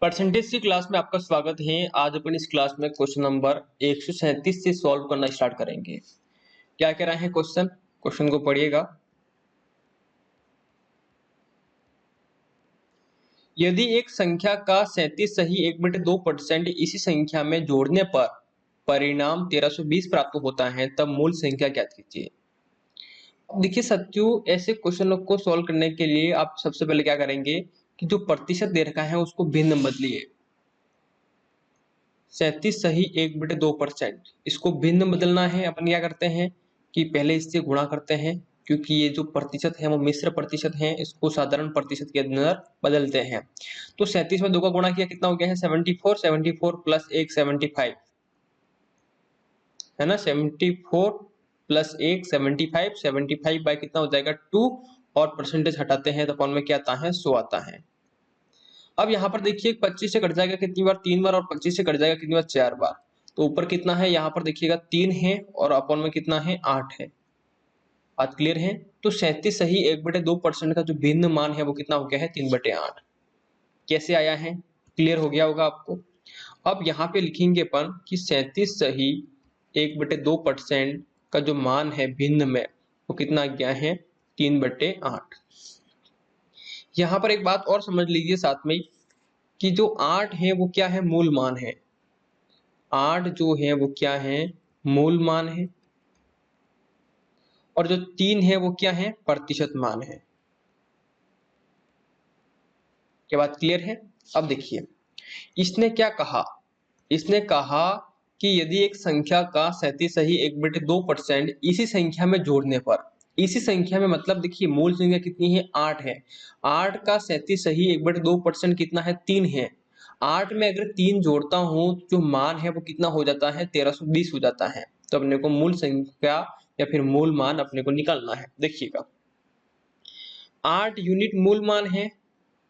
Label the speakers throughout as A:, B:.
A: Percentage की class में आपका स्वागत है। आज अपन इस क्लास में क्वेश्चन नंबर 137 से सॉल्व करना स्टार्ट करेंगे। क्या कह रहा है क्वेश्चन को पढ़िएगा। यदि एक संख्या का 37 सही 1/2% इसी संख्या में जोड़ने पर परिणाम 1320 प्राप्त होता है, तब मूल संख्या ज्ञात कीजिए। अब देखिए साथियों, ऐसे क्वेश्चनों को सॉल्व करने के लिए आप सबसे पहले क्या करेंगे कि जो प्रतिशत दे रखा है उसको भिन्न बदलिए। 37 सही 1/2%, इसको भिन्न बदलना है। अपन क्या करते हैं कि पहले इससे गुणा करते हैं, क्योंकि ये जो प्रतिशत है वो मिश्र प्रतिशत है, इसको साधारण प्रतिशत के अंदर बदलते हैं। तो 37 में 2 का गुणा किया, कितना हो गया है 74, 74 प्लस 1 75 है ना। 74 प्लस 1 75, 75 बाय कितना हो जाएगा 2, और परसेंटेज हटाते हैं तो अपन में क्या आता है 100 आता है। अब यहाँ पर देखिए 25 से कट जाएगा कितनी बार 3 बार, और 25 से कट जाएगा कितनी बार 4 बार। तो ऊपर कितना है यहाँ पर देखिएगा 3 है, और अपन में कितना है 8 है। बात क्लियर है। तो 37 सही 1/2% का जो भिन्न मान है वो कितना हो गया है 3/8। कैसे आया है क्लियर हो गया होगा आपको। अब यहाँ पे लिखेंगे अपन कि 37 सही 1/2% का जो मान है भिन्न में वो कितना गया है 3/8। यहाँ पर एक बात और समझ लीजिए साथ में कि जो 8 है वो क्या है मूल मान है। 8 जो है वो क्या है मूल मान है, और जो 3 है वो क्या है प्रतिशत मान है। क्या बात क्लियर है। अब देखिए इसने क्या कहा, इसने कहा कि यदि एक संख्या का 37 सही 1/2% इसी संख्या में जोड़ने पर, इसी संख्या में मतलब देखिए मूल संख्या कितनी है 8 है। 8 का 37 सही 1/2% कितना है 3 है। 8 में अगर 3 जोड़ता हूं जो मान है वो कितना हो जाता है 1320 हो जाता है। तो अपने को मूल संख्या या फिर मूल मान अपने को निकालना है। देखिएगा 8 यूनिट मूल मान है,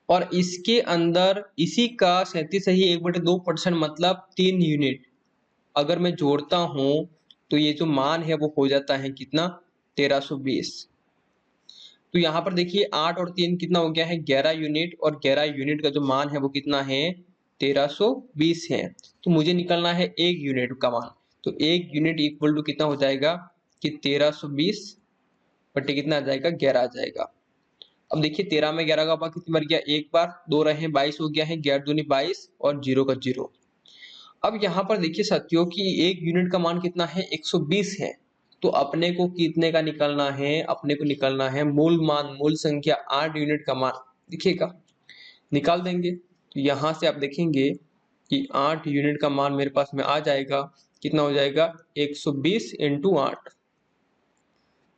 A: और इसके अंदर इसी का 37 सही 1/2% मतलब 3 यूनिट अगर मैं जोड़ता हूं तो ये जो मान है वो हो जाता है कितना 1320। तो यहाँ पर देखिए 8 और 3 कितना हो गया है 11 यूनिट, और 11 यूनिट का जो मान है वो कितना है 1320 है। तो मुझे निकलना है 1 यूनिट का मान। तो 1 यूनिट इक्वल टू कितना हो जाएगा कि 1320 बटे कितना आ जाएगा 11 आ जाएगा। अब देखिए 13 में 11 का कितनी बार गया एक बार, 2 रहे 22 हो गया है, 11 दूनी 22 और 0 का 0। अब यहाँ पर देखिए साथियों कि 1 यूनिट का मान कितना है 120 है। तो अपने को कितने का निकालना है, अपने को निकालना है मूल मान, मूल संख्या 8 यूनिट का मान। देखिएगा निकाल देंगे तो यहाँ से आप देखेंगे कि 8 यूनिट का मान मेरे पास में आ जाएगा, कितना हो जाएगा 120 इंटू 8।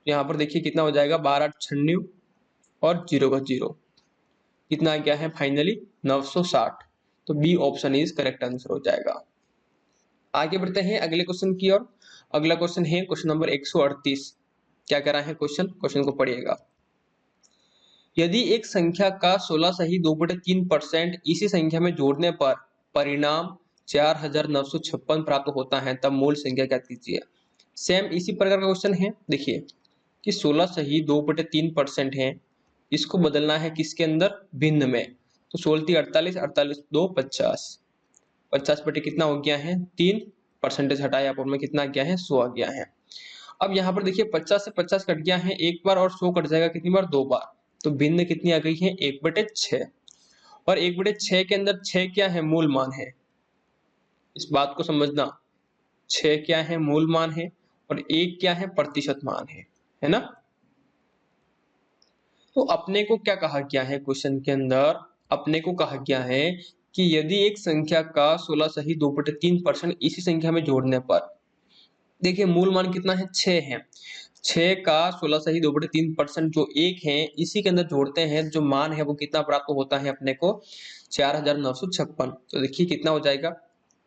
A: यहाँ पर देखिए कितना हो जाएगा 12 96 और 0 का 0, कितना आ गया है फाइनली 960। तो B option is correct answer हो जाएगा। आगे बढ़ते हैं अगले क्वेश्चन की ओर। अगला क्वेश्चन है क्वेश्चन नंबर 138। क्या कह रहा है क्वेश्चन को पढ़िएगा। यदि एक संख्या का 16 सही 2/3% इसी संख्या में जोड़ने पर परिणाम 4956 प्राप्त होता है, तब मूल संख्या क्या कीजिए। सेम इसी प्रकार का क्वेश्चन है। देखिए कि 16 सही 2/3% है, इसको बदलना है किसके अंदर भिन्न में। तो 16 48, 48 2 50, 50 बटे कितना हो गया है 3, परसेंटेज हटाया पर में कितना गया है 100 आ गया है। अब यहाँ पर देखिए 50 से 50 कट गया है एक बार, और 100 कट जाएगा कितनी बार 2 बार। तो भिन्न कितनी आ गई है 1/6, और 1/6 के अंदर 6 क्या है मूल मान है। इस बात को समझना, 6 क्या है मूल मान है, और 1 क्या है प्रतिशत मान है ना। तो अपने को क्या कहा गया है क्वेश्चन के अंदर, अपने को कहा गया है कि यदि एक संख्या का 16 सही 2/3% इसी संख्या में जोड़ने पर, देखिए मूल मान कितना है 6 है। 6 का 16 सही 2/3% जो 1 है इसी के अंदर जोड़ते हैं, जो मान है वो कितना प्राप्त होता है अपने को 4956। तो देखिए कितना हो जाएगा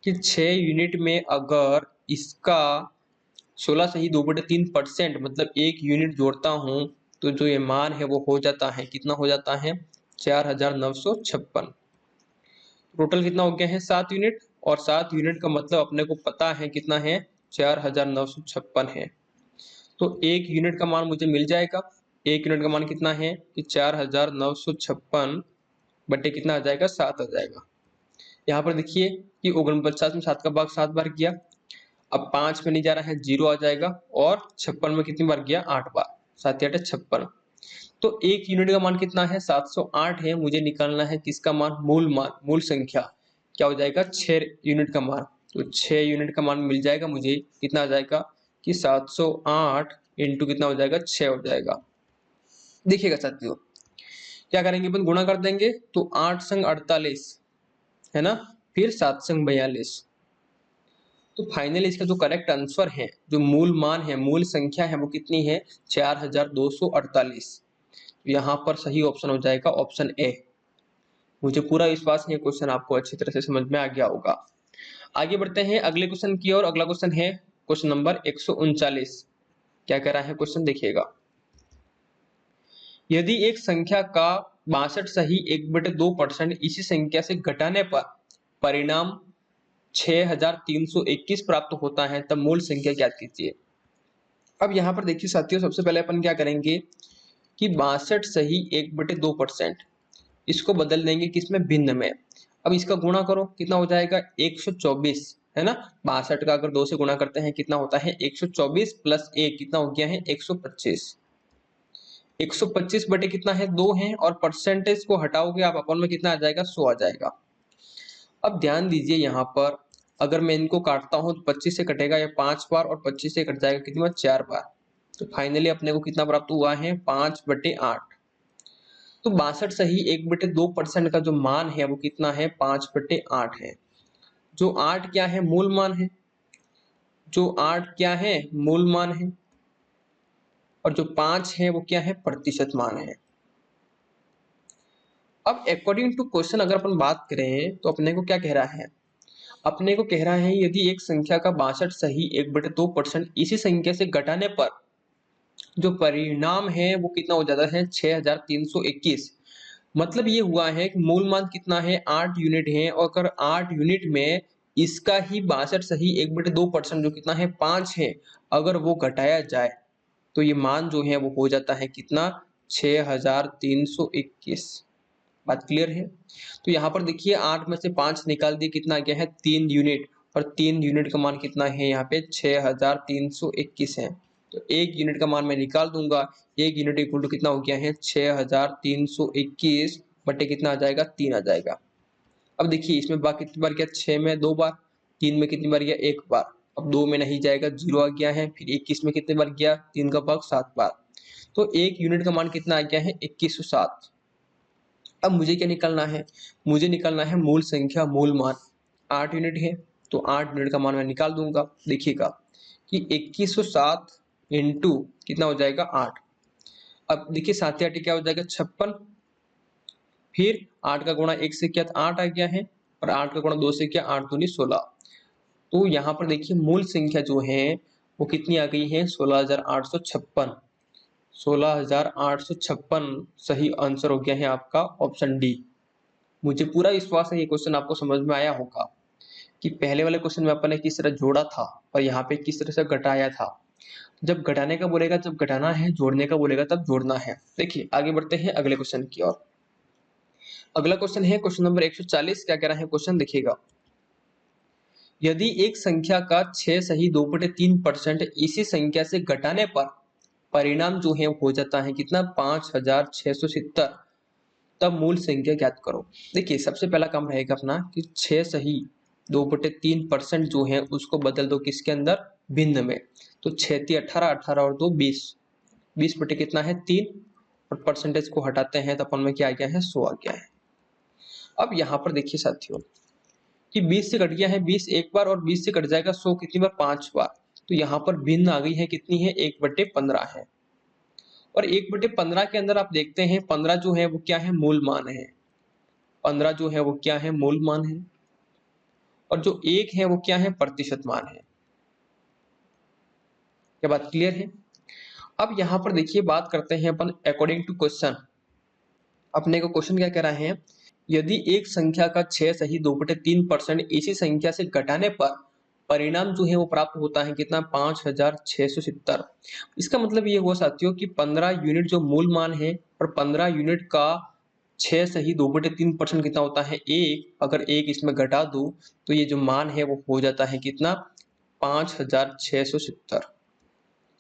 A: कि 6 यूनिट में अगर इसका 16 सही 2/3% मतलब 1 यूनिट जोड़ता हूं तो जो ये मान है वो हो जाता है कितना हो जाता है 4956। टोटल कितना हो गया है 7 यूनिट, और 7 यूनिट का मतलब अपने को पता है कितना है 4956 है। तो 1 यूनिट का मान मुझे मिल जाएगा। 1 यूनिट का मान कितना है कि 4956 बटे कितना आ जाएगा 7 आ जाएगा। यहाँ पर देखिए कि 49 में 7 का भाग 7 बार किया, अब 5 में नहीं जा रहा है, 0 आ जाएगा, और 56 में कितनी बार किया, 8 बार, 7 8 56। तो एक यूनिट का मान कितना है, 708 है। मुझे निकालना है किसका मान, मूल मान, मूल संख्या क्या हो जाएगा, 6 यूनिट का मान। तो 6 यूनिट का मान मिल जाएगा मुझे, कितना आ जाएगा कि 708 इंटू कितना हो जाएगा, 6 हो जाएगा। देखिएगा साथियों, क्या करेंगे अपन, गुणा कर देंगे, तो 8 संग 48 है ना, फिर 7 संग 42। तो फाइनली इसका जो करेक्ट आंसर है, जो मूल मान है, मूल संख्या है, वो कितनी है, 4248। यहाँ पर सही ऑप्शन हो जाएगा ऑप्शन ए। मुझे पूरा विश्वास है क्वेश्चन आपको अच्छी तरह से समझ में आ गया होगा। आगे बढ़ते हैं अगले क्वेश्चन की ओर। अगला क्वेश्चन है क्वेश्चन नंबर 139। क्या कह रहा है क्वेश्चन, देखिएगा। यदि एक संख्या का 62 सही 1/2% इसी संख्या से घटाने पर परिणाम 6321 प्राप्त होता है, तब मूल संख्या ज्ञात कीजिए। अब यहाँ पर देखिए साथियों, सबसे पहले अपन क्या करेंगे कि 62 सही 1/2%, इसको बदल देंगे किसमें, भिन्न में। अब इसका गुणा करो, कितना हो जाएगा, 124 है ना। 62 का अगर 2 से गुणा करते हैं कितना होता है, 124 प्लस 1 कितना हो गया है, 125। 125 बटे कितना है, 2 है, और परसेंटेज को हटाओगे आप, अपन में कितना आ जाएगा, 100 आ जाएगा। अब ध्यान दीजिए यहाँ पर, अगर मैं इनको काटता हूं तो 25 से कटेगा या 5 बार, और 25 से कट जाएगा कितनी बार, 4 बार। तो फाइनली अपने को कितना प्राप्त हुआ है, 5/8। तो 62 सही 1/2% का जो मान है वो कितना है, 5/8 है। जो 8 क्या है, मूल मान है, जो 8 क्या है, मूल मान है, और जो 5 है वो क्या है, प्रतिशत मान है। अब अकॉर्डिंग टू क्वेश्चन अगर अपन बात करें तो अपने को क्या कह रहा है, अपने को कह रहा है यदि एक संख्या का 62 सही 1/2% इसी संख्या से घटाने पर जो परिणाम है वो कितना हो जाता है, 6321। मतलब ये हुआ है कि मूल मान कितना है, 8 यूनिट है, और अगर 8 यूनिट में इसका ही 62 सही 1/2% जो कितना है, 5 है, अगर वो घटाया जाए तो ये मान जो है वो हो जाता है कितना, 6321। बात क्लियर है। तो यहाँ पर देखिए 8 में से 5 निकाल दिए, कितना आ गया है, 3 यूनिट, और 3 यूनिट का मान कितना है, यहाँ पे 6321 है। तो 1 यूनिट का मान मैं निकाल दूंगा, 1 यूनिट इक्वल टू कितना हो गया है, 6321 बटे कितना आ जाएगा, 3 आ जाएगा। अब देखिए इसमें बार कितनी बार गया, 6 में 2 बार, 3 में कितनी बार गया, 1 बार, अब 2 में नहीं जाएगा, 0 आ गया है, फिर 21 में कितनी बार गया, 3 का भाग 7 बार। तो 1 यूनिट का मान कितना आ गया है, 2107। अब मुझे क्या निकालना है, मुझे निकालना है मूल संख्या, मूल मान। 8 यूनिट है, तो 8 यूनिट का मान मैं निकाल दूंगा। देखिएगा कि 2107 इंटू कितना हो जाएगा, 8। अब देखिए 7 8 क्या हो जाएगा, 56। फिर 8 का गुणा 1 से किया तो 8 आ गया है, और 8 का गुणा 2 से किया, 8 दूनी 16। तो यहाँ पर देखिए मूल संख्या जो है वो कितनी आ गई है, 16,856। 16,856 सही आंसर हो गया है आपका ऑप्शन डी। मुझे पूरा विश्वास है ये क्वेश्चन आपको समझ में आया होगा कि पहले वाले क्वेश्चन में अपन ने किस तरह जोड़ा था और यहाँ पे किस तरह से घटाया था। जब घटाने का बोलेगा जब घटाना है, जोड़ने का बोलेगा तब जोड़ना है। देखिए आगे बढ़ते हैं अगले क्वेश्चन की ओर। अगला क्वेश्चन है क्वेश्चन नंबर 140। क्या कह रहा है क्वेश्चन, देखिएगा। यदि एक संख्या का 6 सही 2/3% इसी संख्या से घटाने पर परिणाम जो है हो जाता है कितना, 5670, तब मूल संख्या ज्ञात करो। देखिए सबसे पहला काम रहेगा अपना कि 6 सही 2/3% जो है उसको बदल दो किसके अंदर, भिन्न में। तो 6 × 18, 18 और 2 20, 20 बटे कितना है, 3, और परसेंटेज को हटाते हैं तो अपन में क्या आ गया है, 100 आ गया है। अब यहाँ पर देखिए साथियों कि 20 से कट गया है 20 एक बार, और 20 से कट जाएगा 100 कितनी बार, 5 बार। तो यहाँ पर भिन्न आ गई है, कितनी है, 1/15 है। और 1/15 के अंदर आप देखते हैं 15 जो है वो क्या है, मूल मान है। 15 जो है वो क्या है, मूल मान है, और जो 1 है वो क्या है, प्रतिशत मान है। क्या बात क्लियर है। अब यहाँ पर देखिए बात करते हैं अपन अकॉर्डिंग टू क्वेश्चन। अपने को क्वेश्चन क्या कह रहा है, यदि एक संख्या का 6 सही 2/3% इसी संख्या से घटाने पर परिणाम जो है वो प्राप्त होता है कितना, 5670। इसका मतलब ये हुआ साथियों कि 15 यूनिट जो मूल मान है और 15 यूनिट का 6 से ही 2/3% कितना होता है 1। अगर 1 इसमें घटा दूं तो ये जो मान है वो हो जाता है कितना 5670।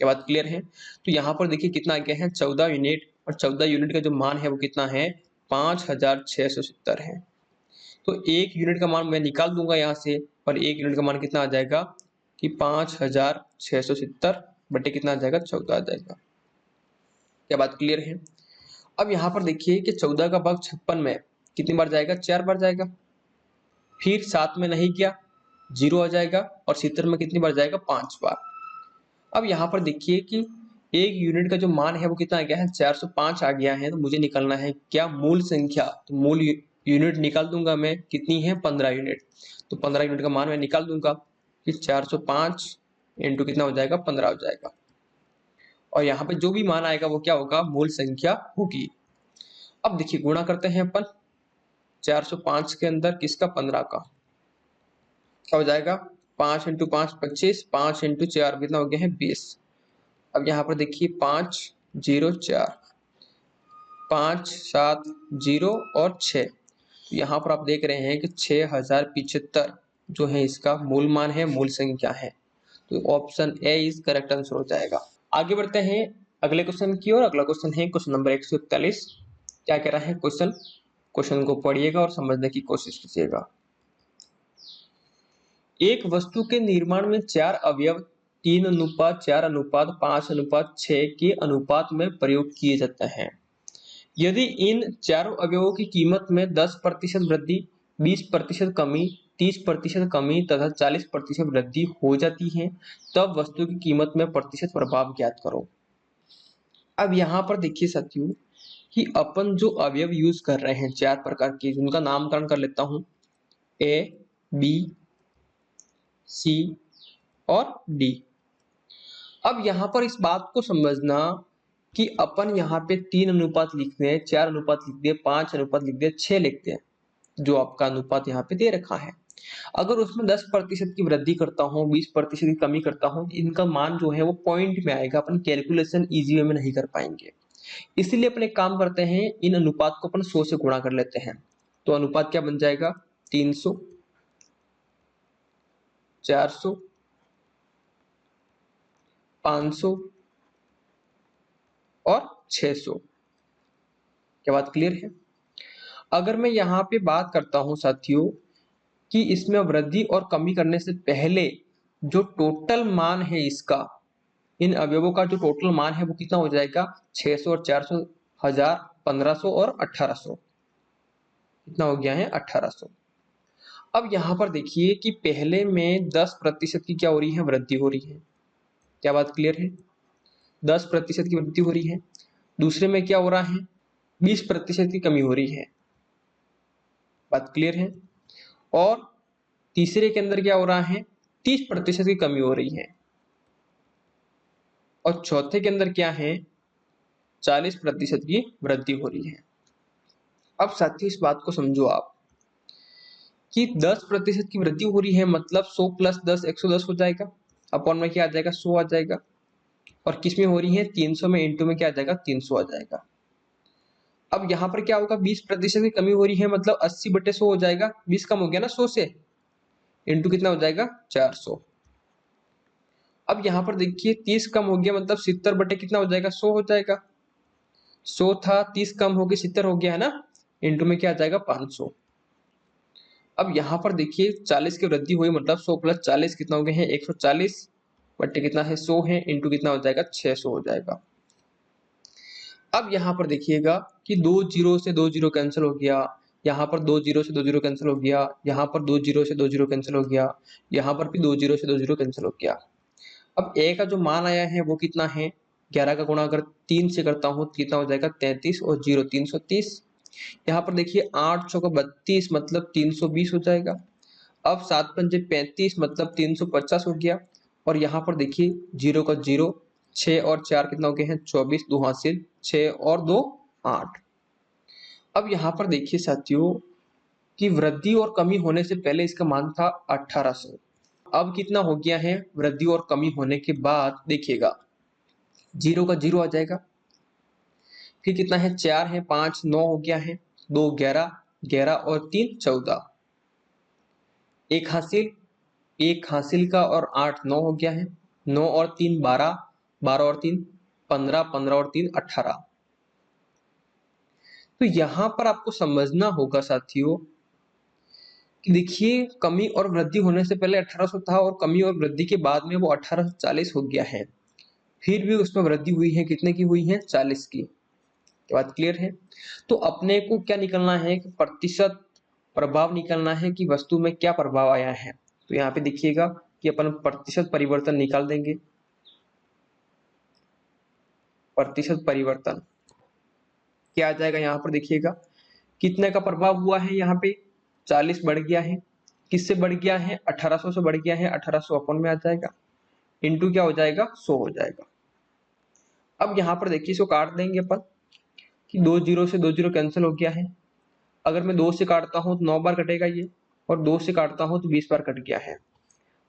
A: क्या बात क्लियर है? तो यहाँ पर देखिए कितना आ गया है 14 यूनिट, और 14 यूनिट का जो मान है वो कितना है 5670 है। तो 1 यूनिट का मान मैं निकाल दूंगा यहाँ से, और 1 यूनिट का मान कितना आ जाएगा कि 5670 बटे कितना आ जाएगा 14 आ जाएगा। क्या बात क्लियर है? अब यहाँ पर देखिए कि 14 का भाग 56 में कितनी बार जाएगा 4 बार जाएगा, फिर 7 में नहीं गया 0 आ जाएगा, और 70 में कितनी बार जाएगा 5 बार। अब यहाँ पर देखिए कि 1 यूनिट का जो मान है वो कितना आ गया है 405 आ गया है। तो मुझे निकालना है क्या मूल संख्या, तो मूल यूनिट निकाल दूंगा मैं, कितनी है 15 यूनिट। तो 15 यूनिट का मान मैं निकाल दूंगा कि 405 इंटू कितना हो जाएगा 15 हो जाएगा, और यहाँ पे जो भी मान आएगा वो क्या होगा मूल संख्या होगी। अब देखिए गुणा करते हैं अपन 405 के अंदर किसका 15 का, क्या हो जाएगा 5 इंटू 5 25, 5 इंटू 4 कितना हो गया है 20। अब यहाँ पर देखिए 5 0 4 5 7 0 और 6, तो यहाँ पर आप देख रहे हैं कि 6075 जो है इसका मूल मान है, मूल संख्या है। तो option A is correct answer हो जाएगा। आगे बढ़ते हैं अगले क्वेश्चन की ओर। अगला क्वेश्चन है क्वेश्चन नंबर 141। क्या कह रहा है क्वेश्चन को पढ़िएगा और समझने की कोशिश कीजिएगा। एक वस्तु के निर्माण में 4 अवयव 3:4:5:6 के अनुपात में प्रयोग किए जाते हैं। यदि इन चारों अवयवों की कीमत में 10% वृद्धि, 20% कमी, 30% कमी तथा 40% वृद्धि हो जाती है, तब वस्तु की कीमत में प्रतिशत प्रभाव ज्ञात करो। अब यहाँ पर देखिए साथियों कि अपन जो अवयव यूज कर रहे हैं 4 प्रकार के, जिनका नामकरण कर लेता हूं ए, बी, सी और डी। अब यहाँ पर इस बात को समझना कि अपन यहाँ पे 3 अनुपात लिखते हैं, 4 अनुपात लिखते हैं, 5 अनुपात लिखते हैं, 6 लिखते हैं, जो आपका अनुपात यहाँ पे दे रखा है। अगर उसमें 10% की वृद्धि करता हूँ, 20% की कमी करता हूँ, इनका मान जो है वो पॉइंट में आएगा, अपन कैलकुलेशन इजी वे में नहीं कर पाएंगे। इसलिए अपन एक काम करते हैं, इन अनुपात को अपन 100 से गुणा कर लेते हैं। तो अनुपात क्या बन जाएगा 300, 400, 500 और 600। क्या बात क्लियर है? अगर मैं यहाँ पे बात करता हूं साथियों कि इसमें वृद्धि और कमी करने से पहले जो टोटल मान है इसका, इन अवयवों का जो टोटल मान है वो कितना हो जाएगा 600 और 400, 1000, 1500 और 1800, कितना हो गया है 1800। अब यहाँ पर देखिए कि पहले में 10% की क्या हो रही है वृद्धि हो रही है। क्या बात क्लियर है? 10% की वृद्धि हो रही है। दूसरे में क्या हो रहा है 20% की कमी हो रही है। बात क्लियर है? और तीसरे के अंदर क्या हो रहा है 30% की कमी हो रही है। और चौथे के अंदर क्या है 40% की वृद्धि हो रही है। अब साथियों इस बात को समझो आप कि 10% की वृद्धि हो रही है, मतलब 100 + 10 110 हो जाएगा, अपॉन में क्या आ जाएगा 100 आ जाएगा। और किस में हो रही है 300 में, इंटू में क्या आ जाएगा 300 आ जाएगा। अब यहाँ पर क्या होगा 20% की कमी हो रही है, मतलब 80/100 हो जाएगा। 20 कम हो गया ना 100 से, इंटू कितना हो जाएगा 400। अब यहाँ पर देखिए 30 कम हो गया, मतलब 70 बटे कितना हो जाएगा 100 हो जाएगा। 100 था 30 कम हो गया 70 हो गया है ना, इंटू में क्या आ जाएगा 500। अब यहाँ पर देखिए 40 की वृद्धि हुई, मतलब 100 + 40 कितना हो गया है 140 बटे कितना है 100 है, इंटू कितना हो जाएगा 600 हो जाएगा। अब यहाँ पर देखिएगा कि 2 जीरो से 2 जीरो कैंसिल हो गया, यहाँ पर 2 जीरो से 2 जीरो कैंसिल हो गया, यहाँ पर 2 जीरो से 2 जीरो कैंसिल हो गया, यहाँ पर भी 2 जीरो से 2 जीरो कैंसिल हो गया। अब ए का जो मान आया है वो कितना है 11 का गुणा अगर 3 से करता हूँ कितना हो जाएगा 33 और 0 330। यहाँ पर देखिए 8 चौका 32 मतलब 320 हो जाएगा। अब 7 पंजे 35 मतलब 350 हो गया। और यहाँ पर देखिए 0 का 0, 6 और 4 कितना हो गए हैं 24, 2 हासिल 6 और 2 8। अब यहाँ पर देखिए साथियों कि वृद्धि और कमी होने से पहले इसका मान था 1800। अब कितना हो गया है वृद्धि और कमी होने के बाद, देखिएगा 0 का 0 आ जाएगा, फिर कितना है 4 है 5 9 हो गया है, 2 11, 11 और 3 14, एक हासिल का और 8 9 हो गया है, 9 और 3 12, 12 और 3 15, 15 और 3 18। तो यहां पर आपको समझना होगा साथियों कि देखिए कमी और वृद्धि होने से पहले 1800 था और कमी और वृद्धि के बाद में वो 1840 हो गया है, फिर भी उसमें वृद्धि हुई है, कितने की हुई है? 40 की। बात क्लियर है? तो अपने को क्या निकलना है कि प्रतिशत प्रभाव निकलना है कि वस्तु में क्या प्रभाव आया है। तो यहाँ पे देखिएगा कि अपन प्रतिशत परिवर्तन निकाल देंगे। प्रतिशत परिवर्तन क्या आ जाएगा यहाँ पर? देखिएगा कितने का प्रभाव हुआ है यहाँ पे? 40 बढ़ गया है। किससे बढ़ गया है? 1800 से बढ़ गया है। 1800 अपन में आ जाएगा, इंटू क्या हो जाएगा? 100 हो जाएगा। अब यहाँ पर देखिए इसको काट देंगे अपन कि 2 जीरो से 2 जीरो कैंसिल हो गया है। अगर मैं 2 से काटता हूं तो 9 बार कटेगा ये, और 2 से काटता हूं तो 20 बार कट गया है।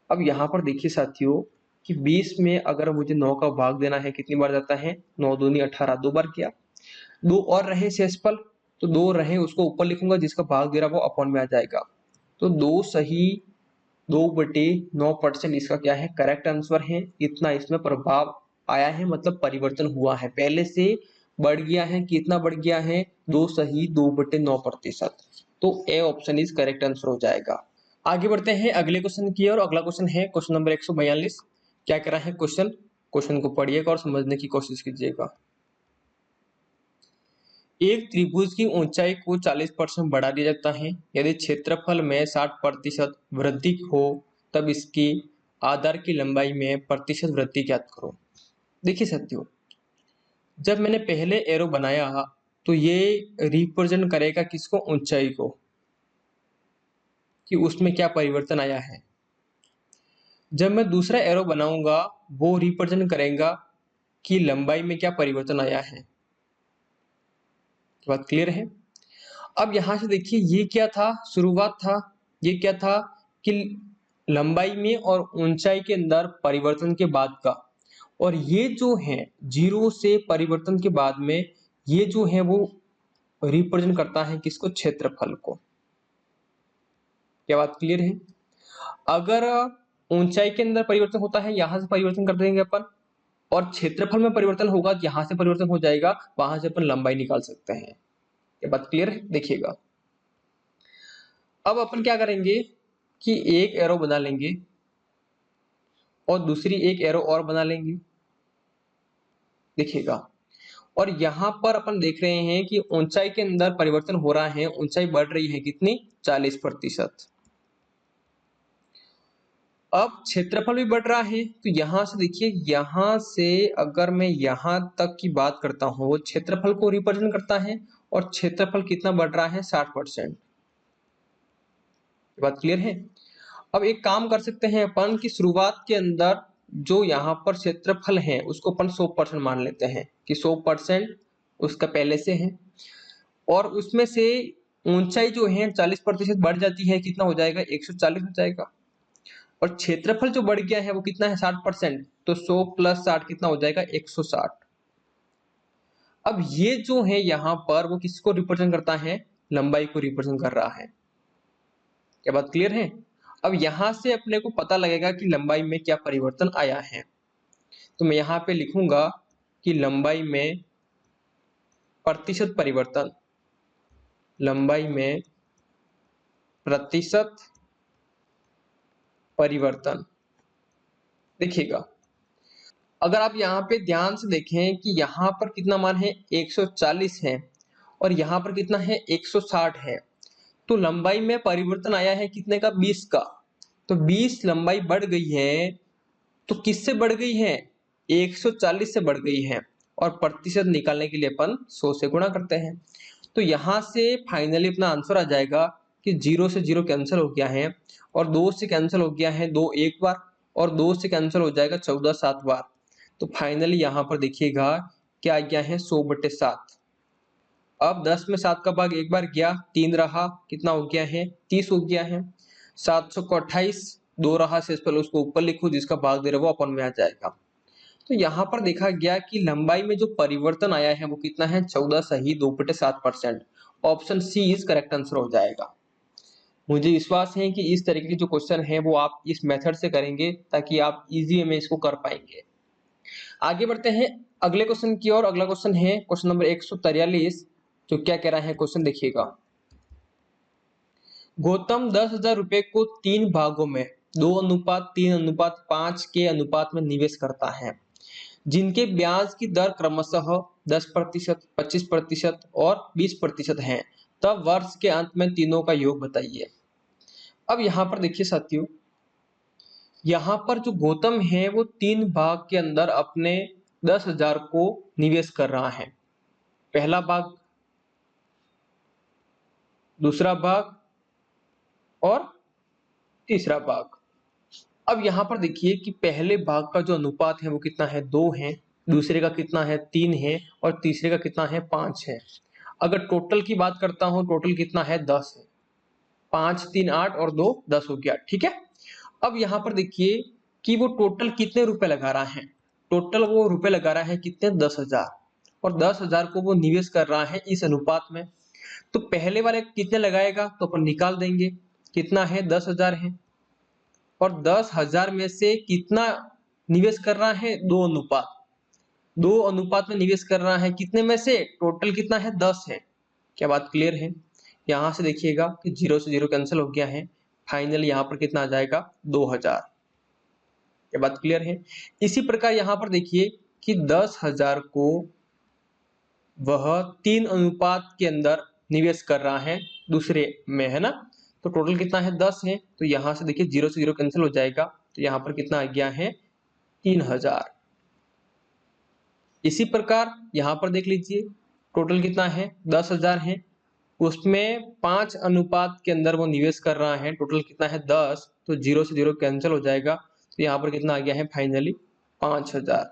A: अब यहाँ पर देखिए साथियों कि 20 में अगर मुझे 9 का भाग देना है, कितनी बार जाता है? 9 दूनी 18, 2 बार किया। 2 और रहे शेषफल, तो 2 रहे उसको ऊपर लिखूंगा, जिसका भाग दे रहा वो अपॉन में आ जाएगा। तो 2 सही 2/9% इसका क्या है? करेक्ट आंसर है। इतना इसमें प्रभाव आया है, मतलब परिवर्तन हुआ है, पहले से बढ़ गया है। कितना बढ़ गया है? 2 सही 2/9%। तो A option is correct answer हो जाएगा। आगे बढ़ते हैं अगले क्वेश्चन की ओर। अगला क्वेश्चन है क्वेश्चन नंबर 142। क्या कह रहा है क्वेश्चन? क्वेश्चन को पढ़िएगा और समझने की कोशिश कीजिएगा। एक त्रिभुज की ऊंचाई को 40% बढ़ा दिया जाता है। यदि क्षेत्रफल में 60% वृद्धि हो तब इसकी आधार की लंबाई में प्रतिशत वृद्धि ज्ञात करो। देखिए साथियों, जब मैंने पहले एरो बनाया तो ये रिप्रेजेंट करेगा किसको? ऊंचाई को, कि उसमें क्या परिवर्तन आया है। जब मैं दूसरा एरो बनाऊंगा वो रिप्रेजेंट करेगा कि लंबाई में क्या परिवर्तन आया है। बात क्लियर है? अब यहां से देखिए ये क्या था? शुरुआत था। ये क्या था कि लंबाई में और ऊंचाई के अंदर परिवर्तन के बाद का, और ये जो है जीरो से परिवर्तन के बाद में ये जो है वो रिप्रेजेंट करता है किसको? क्षेत्रफल को। क्या बात क्लियर है? अगर ऊंचाई के अंदर परिवर्तन होता है, यहां से परिवर्तन कर देंगे अपन, और क्षेत्रफल में परिवर्तन होगा, यहां से परिवर्तन हो जाएगा, वहां से अपन लंबाई निकाल सकते हैं। ये बात क्लियर है? देखिएगा अब अपन क्या करेंगे कि एक एरो बना लेंगे और दूसरी एक एरो और बना लेंगे। देखिएगा, और यहां पर अपन देख रहे हैं कि ऊंचाई के अंदर परिवर्तन हो रहा है, ऊंचाई बढ़ रही है, कितनी? 40%। अब क्षेत्रफल भी बढ़ रहा है, तो यहां से देखिए, यहां से अगर मैं यहां तक की बात करता हूं, वो क्षेत्रफल को रिप्रेजेंट करता है, और क्षेत्रफल कितना बढ़ रहा है? 60%। बात क्लियर है? अब एक काम कर सकते हैं अपन की शुरुआत के अंदर जो यहाँ पर क्षेत्रफल है उसको अपन 100% मान लेते हैं कि 100% उसका पहले से है, और उसमें से ऊंचाई जो है 40% बढ़ जाती है, कितना हो जाएगा? 140 हो जाएगा। और क्षेत्रफल जो बढ़ गया है वो कितना है? 60%। तो 100 + 60 कितना हो जाएगा? 160। अब ये जो है यहाँ पर वो किसको रिप्रेजेंट करता है? लंबाई को रिप्रेजेंट कर रहा है। क्या बात क्लियर है? अब यहां से अपने को पता लगेगा कि लंबाई में क्या परिवर्तन आया है। तो मैं यहाँ पे लिखूंगा कि लंबाई में प्रतिशत परिवर्तन, लंबाई में प्रतिशत परिवर्तन। देखिएगा, अगर आप यहाँ पे ध्यान से देखें कि यहाँ पर कितना मान है? 140 है, और यहाँ पर कितना है? 160 है। तो लंबाई में परिवर्तन आया है कितने का? 20 का। तो 20 लंबाई बढ़ गई है, तो किससे बढ़ गई है? 140 से बढ़ गई है, और प्रतिशत निकालने के लिए अपन 100 से गुणा करते हैं। तो यहां से फाइनली अपना आंसर आ जाएगा कि 0 से 0 कैंसिल हो गया है, और 2 से कैंसिल हो गया है 2 एक बार, और 2 से कैंसिल हो जाएगा 14 7 बार। तो फाइनली यहाँ पर देखिएगा क्या आ गया है? 100/7। अब 10 में 7 का भाग एक बार गया, 3 रहा, कितना हो गया है? 30 हो गया है। 700 को 28, 2 रहा शेषफल, उसको ऊपर लिखो, जिसका भाग दे रहा है वो अपन में आ जाएगा। तो यहाँ पर देखा गया कि लंबाई में जो परिवर्तन आया है वो कितना है? 14 सही 2/7%। Option C is correct answer हो जाएगा। मुझे विश्वास है कि इस तरीके के जो क्वेश्चन है वो आप इस मेथड से करेंगे ताकि आप इजी में इसको कर पाएंगे। आगे बढ़ते हैं अगले क्वेश्चन की ओर। अगला क्वेश्चन है क्वेश्चन नंबर 143, जो क्या कह रहा है क्वेश्चन देखिएगा। गौतम 10,000 रुपए को 3 भागों में 2:3:5 के अनुपात में निवेश करता है, जिनके ब्याज की दर क्रमशः 10%, 25% और 20% है। तब वर्ष के अंत में तीनों का योग बताइए। अब यहाँ पर देखिए साथियों, यहाँ पर जो गौतम है वो 3 भाग के अंदर अपने 10,000 को निवेश कर रहा है। पहला भाग, दूसरा भाग और तीसरा भाग। अब यहाँ पर देखिए कि पहले भाग का जो अनुपात है वो कितना है, 2 है, दूसरे का कितना है, 3 है, और तीसरे का कितना है, 5 है। अगर टोटल की बात करता हूं, टोटल कितना है, 10 है। 5 3 8 और 2 10 हो गया, ठीक है। अब यहाँ पर देखिए कि वो टोटल कितने रुपए लगा रहा है। टोटल वो रुपए लगा रहा है कितने, 10,000, और 10,000 को वो निवेश कर रहा है इस अनुपात में। तो पहले वाले कितने लगाएगा तो अपन निकाल देंगे, कितना है, 10,000 है, और 10,000 में से कितना निवेश कर रहा है, 2 अनुपात। 2 अनुपात में निवेश कर रहा है, कितने में से, टोटल कितना है, 10 है। क्या बात क्लियर है। यहां से देखिएगा कि 0 से 0 कैंसिल हो गया है। फाइनल यहाँ पर कितना आ जाएगा, 2,000। क्या बात क्लियर है। इसी प्रकार यहाँ पर देखिए कि 10,000 को वह 3 अनुपात के अंदर निवेश कर रहा है दूसरे में, है ना। तो टोटल कितना है, 10 है। तो यहां से देखिए 0 से 0 कैंसिल हो जाएगा, तो यहाँ पर कितना आ गया है, 3,000। इसी प्रकार यहाँ पर देख लीजिए, टोटल कितना है, 10,000 है, उसमें 5 अनुपात के अंदर वो निवेश कर रहा है, टोटल कितना है, 10। तो 0 से 0 कैंसिल हो जाएगा, तो यहाँ पर कितना आ गया है, फाइनली 5,000।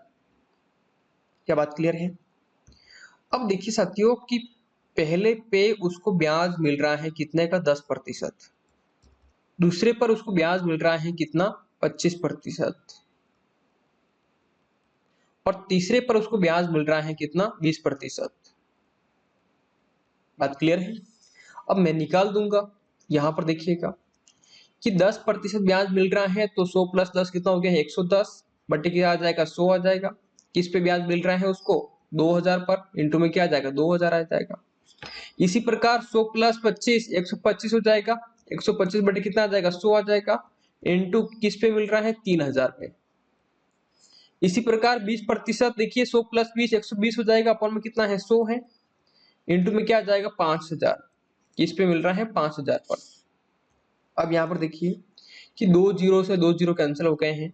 A: क्या बात क्लियर है। अब देखिए साथियों कि पहले पे उसको ब्याज मिल रहा है कितने का, 10%। दूसरे पर उसको ब्याज मिल रहा है कितना, 25%, और तीसरे पर उसको ब्याज मिल रहा है कितना, 20%। बात क्लियर है। अब मैं निकाल दूंगा। यहां पर देखिएगा कि 10% ब्याज मिल रहा है, तो 100 + 10 कितना हो गया है, 110, बटे क्या आ जाएगा, 100 आ जाएगा। किस पे ब्याज मिल रहा है उसको, 2,000 पर, इंटू में क्या आ जाएगा, 2,000 आ जाएगा। इसी प्रकार 100 + 25 125 हो जाएगा। 125 बटे कितना आ जाएगा, 100 आ जाएगा, इंटू किस पे मिल रहा है, 3,000 पे। इसी प्रकार 20% देखिए, 100 + 20 120 हो जाएगा, अपन में कितना है, 100 है, इंटू में क्या आ जाएगा, 5,000। किस पे मिल रहा है, 5,000 पर। अब यहाँ पर देखिए कि 2 जीरो से 2 जीरो कैंसिल हो गए हैं।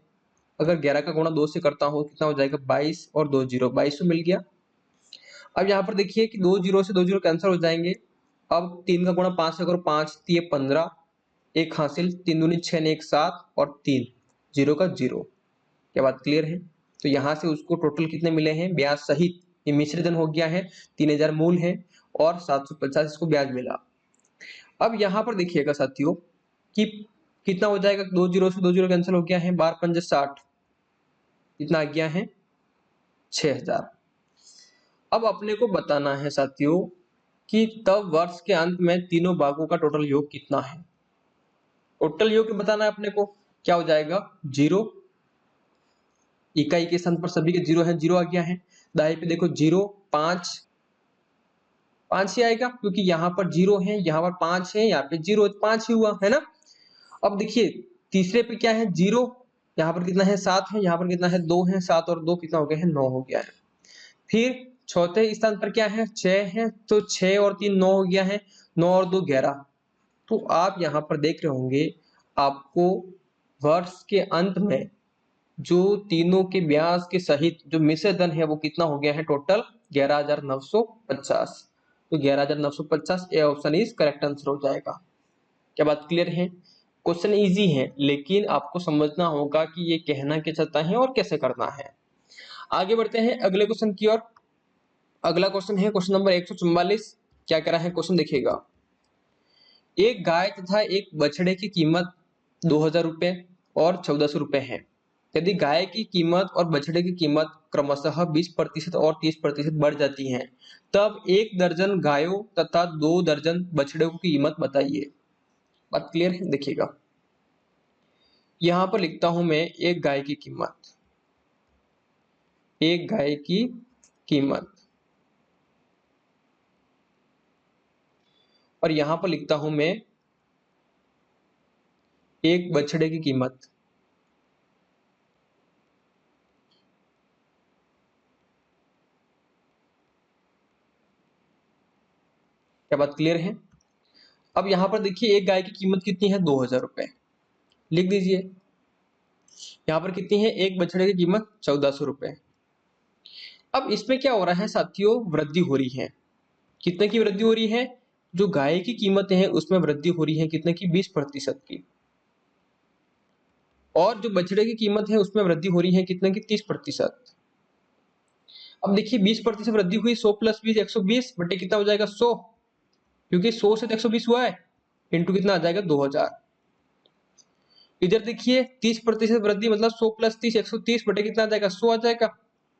A: अगर 11 का गुणा 2 से करता हूँ, कितना हो जाएगा, 22, और 2 जीरो 22 मिल गया। अब यहाँ पर देखिए कि 2 जीरो से 2 जीरो कैंसिल हो जाएंगे। अब 3 का गुणा 5 से करो, 5 3 15, 1 हासिल, 3 दूनी 6 ने 1 7, और 3 0 का 0। क्या बात क्लियर है। तो यहाँ से उसको टोटल कितने मिले हैं, ब्याज सहित, ये मिश्रधन हो गया है, 3,000 मूल है, और 750 इसको ब्याज मिला। अब यहाँ पर देखिएगा साथियों कि कितना हो जाएगा, 2 जीरो से 2 जीरो कैंसिल हो गया है, 12 पंजे 60, कितना आ गया है, 6,000। अब अपने को बताना है साथियों कि तब वर्ष के अंत में तीनों भागों का टोटल योग कितना है। टोटल योग बताना है अपने को, क्या हो जाएगा, 0, इकाई के स्थान पर सभी के 0 है, 0 आ गया है। दाएं पे देखो 0 5 5 ही आएगा, क्योंकि यहाँ पर 0 है, यहाँ पर 5 है, यहाँ पे 0 5 ही हुआ है ना। अब देखिए तीसरे पे क्या है, 0, यहाँ पर कितना है, 7 है, यहाँ पर कितना है, 2 है, 7 और 2 कितना हो गया है, 9 हो गया है। फिर चौथे स्थान पर क्या है, 6 है, तो 6 और 3 9 हो गया है, 9 और 2 11। तो आप यहाँ पर देख रहे होंगे, आपको वर्ष के अंत में जो तीनों के ब्याज के सहित जो मिश्रधन है वो कितना हो गया है, टोटल 11,950। तो 11,950 A option is correct answer हो जाएगा। क्या बात क्लियर है। क्वेश्चन इजी है, लेकिन आपको समझना होगा कि ये कहना क्या चाहता है और कैसे करना है। आगे बढ़ते हैं अगले क्वेश्चन की ओर। अगला क्वेश्चन है क्वेश्चन नंबर 144। क्या कह रहा है क्वेश्चन देखिएगा। एक गाय तथा एक बछड़े की कीमत 2,000 रुपए और 1,400 रुपए है। यदि गाय की कीमत और बछड़े की कीमत क्रमशः 20% और 30% बढ़ जाती हैं, तब 1 दर्जन गायों तथा 2 दर्जन बछड़ों की कीमत बताइए। बात क्लियर है? देखिएगा, यहां पर लिखता हूं मैं एक गाय की कीमत, एक गाय की कीमत, और यहां पर लिखता हूं मैं एक बछड़े की कीमत। क्या बात क्लियर है? अब यहां पर देखिए एक गाय की कीमत कितनी है, 2000 रुपए, लिख दीजिए। यहां पर कितनी है, एक बछड़े की कीमत 1400 रुपए। अब इसमें क्या हो रहा है साथियों, वृद्धि हो रही है। कितने की वृद्धि हो रही है? जो गाय की कीमतें हैं उसमें वृद्धि हो रही है कितने की, 20% की, और जो बछड़े की कीमत है उसमें वृद्धि हो रही है कितने की, 30%। अब देखिए 20% वृद्धि हुई, 100 प्लस 20 120 बटे कितना हो जाएगा, 100, क्योंकि 100 से 120 हुआ है, इंटू कितना आ जाएगा, 2000। इधर देखिए 30% वृद्धि मतलब 100 प्लस 30 130 बटे कितना आ जाएगा, 100 आ जाएगा,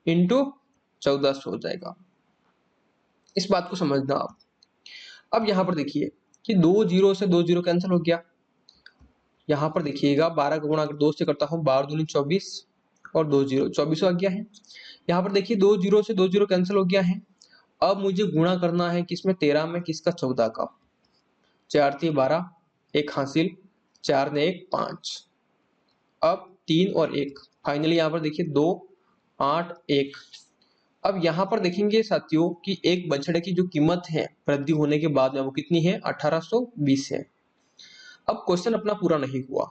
A: इंटू 1400 हो जाएगा। इस बात को समझना आप। अब यहां पर देखिए कि 2 जीरो से 2 जीरो कैंसिल हो गया। यहां पर देखिएगा 12 का गुणा अगर 2 से करता हूं, 12 दूनी 24 और 2 जीरो 24 आ गया है। यहाँ पर देखिए 2 जीरो से 2 जीरो कैंसिल हो गया है। अब मुझे गुणा करना है किसमें, 13 में, किसका, 14 का। 4 3 12, एक हासिल, 4 ने 1 5, अब 3 और 1, फाइनली यहाँ पर देखिए 2 8 1। अब यहाँ पर देखेंगे साथियों कि एक बछड़े की जो कीमत है वृद्धि होने के बाद में वो कितनी है, 1820 है। अब क्वेश्चन अपना पूरा नहीं हुआ,